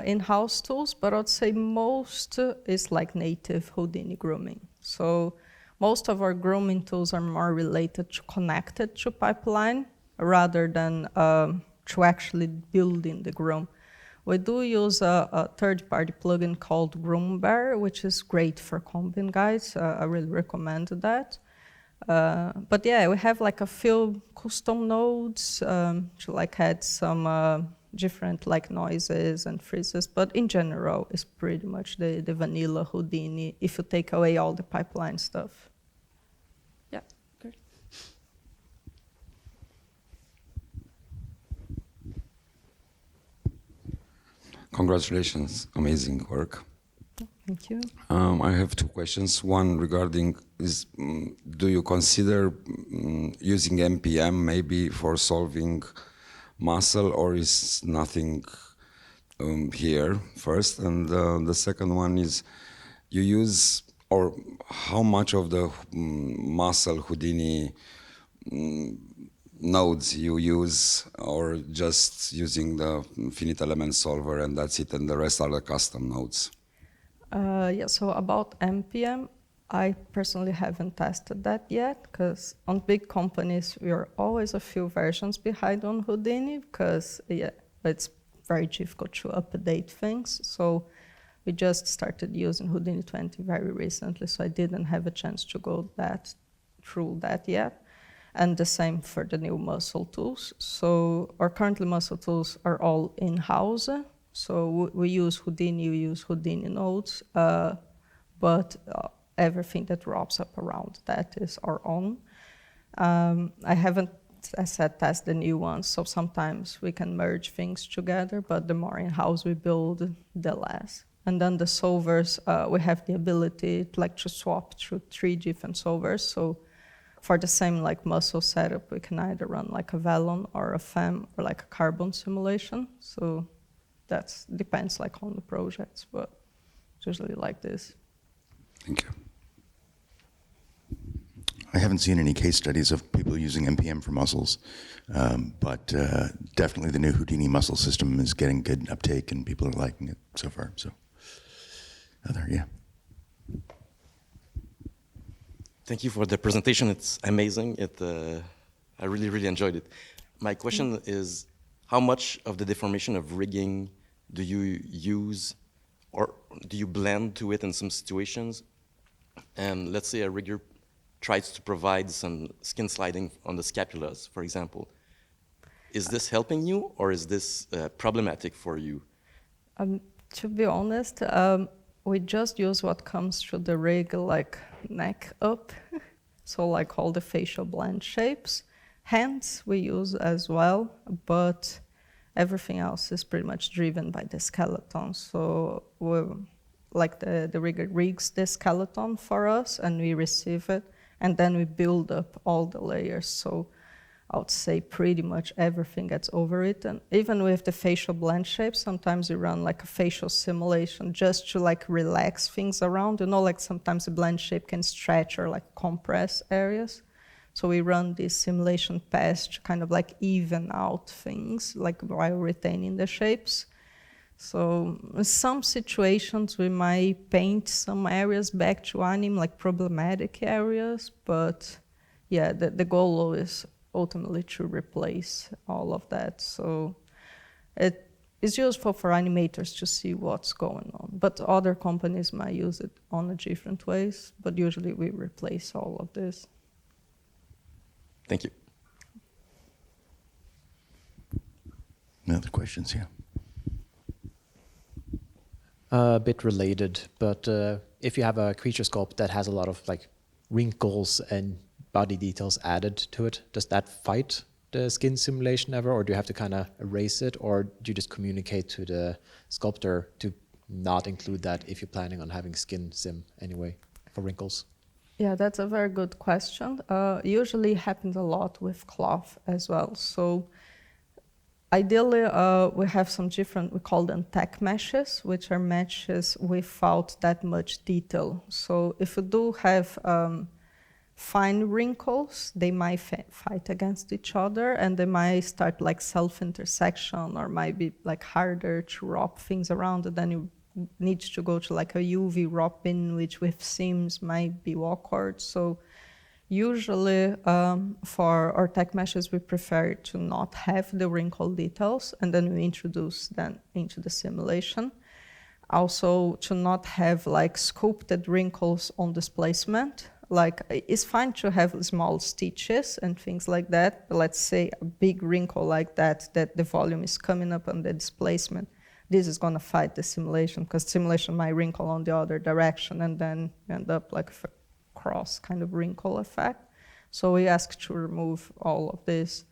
in-house tools, but I'd say most is like native Houdini grooming. So most of our grooming tools are more related to connected to pipeline rather than to actually building the groom. We do use a third-party plugin called Grooming Barry, which is great for combing guides. I really recommend that. But yeah, we have like a few custom nodes to like add some different like noises and freezes. But in general, it's pretty much the vanilla Houdini if you take away all the pipeline stuff. Yeah, great. Congratulations, amazing work. Thank you. I have 2 questions. One regarding is, do you consider using MPM maybe for solving muscle, or is nothing here first? And the second one is, you use, or how much of the muscle Houdini nodes you use, or just using the finite element solver and that's it, and the rest are the custom nodes? Yeah, so about NPM, I personally haven't tested that yet, because on big companies, we are always a few versions behind on Houdini, because yeah, it's very difficult to update things. So we just started using Houdini 20 very recently, so I didn't have a chance to go through that yet. And the same for the new muscle tools. So our currently muscle tools are all in-house. So we use Houdini, we use Houdini nodes, but everything that wraps up around that is our own. I haven't, as I said, tested the new ones, so sometimes we can merge things together, but the more in-house we build, the less. And then the solvers, we have the ability to swap through 3 different solvers. So for the same like muscle setup, we can either run like a Vallon or a FEM or like a carbon simulation. So that depends like on the projects, but it's usually like this. Thank you. I haven't seen any case studies of people using NPM for muscles, but definitely the new Houdini muscle system is getting good uptake and people are liking it so far. So, yeah. Thank you for the presentation. It's amazing. I really, really enjoyed it. My question is, how much of the deformation of rigging do you use, or do you blend to it in some situations? And let's say a rigger tries to provide some skin sliding on the scapulas, for example. Is this helping you, or is this problematic for you? To be honest, we just use what comes through the rig, like neck up. So like all the facial blend shapes. Hands we use as well, but everything else is pretty much driven by the skeleton. So like the rigger rigs the skeleton for us and we receive it, and then we build up all the layers. So I would say pretty much everything gets over it. And even with the facial blend shapes, sometimes we run like a facial simulation just to like relax things around. You know, like sometimes the blend shape can stretch or like compress areas. So we run this simulation past to kind of like even out things, like while retaining the shapes. So in some situations we might paint some areas back to anime, like problematic areas, but yeah, the goal is ultimately to replace all of that. So It is useful for animators to see what's going on, but other companies might use it on a different ways, but usually we replace all of this. Thank you. No other questions? Yeah. A bit related, but if you have a creature sculpt that has a lot of like wrinkles and body details added to it, does that fight the skin simulation ever, or do you have to kind of erase it, or do you just communicate to the sculptor to not include that if you're planning on having skin sim anyway for wrinkles? Yeah, that's a very good question. Usually happens a lot with cloth as well. So ideally, we have some different, we call them tech meshes, which are meshes without that much detail. So if you do have fine wrinkles, they might fight against each other, and they might start like self-intersection, or might be like harder to wrap things around, and then you need to go to like a UV wrapping, which with seams might be awkward. So usually for our tech meshes, we prefer to not have the wrinkle details, and then we introduce them into the simulation. Also, to not have like sculpted wrinkles on displacement. Like, it's fine to have small stitches and things like that, but let's say a big wrinkle like that the volume is coming up on the displacement. This is going to fight the simulation, because simulation might wrinkle on the other direction, and then you end up like a cross kind of wrinkle effect. So we ask to remove all of this.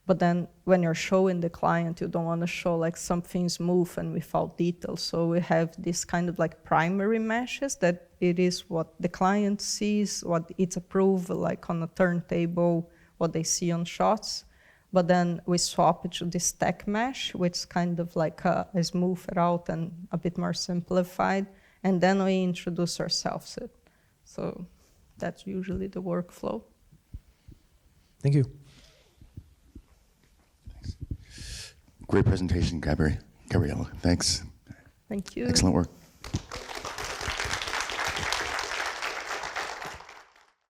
But then when you're showing the client, you don't want to show like something smooth and without detail. So we have this kind of like primary meshes that it is what the client sees, what it's approved, like on a turntable, what they see on shots. But then we swap it to this tech mesh, which is kind of like a smoothed out and a bit more simplified. And then we introduce ourselves it. So that's usually the workflow. Thank you. Great presentation, Gabriela. Thanks. Thank you. Excellent work.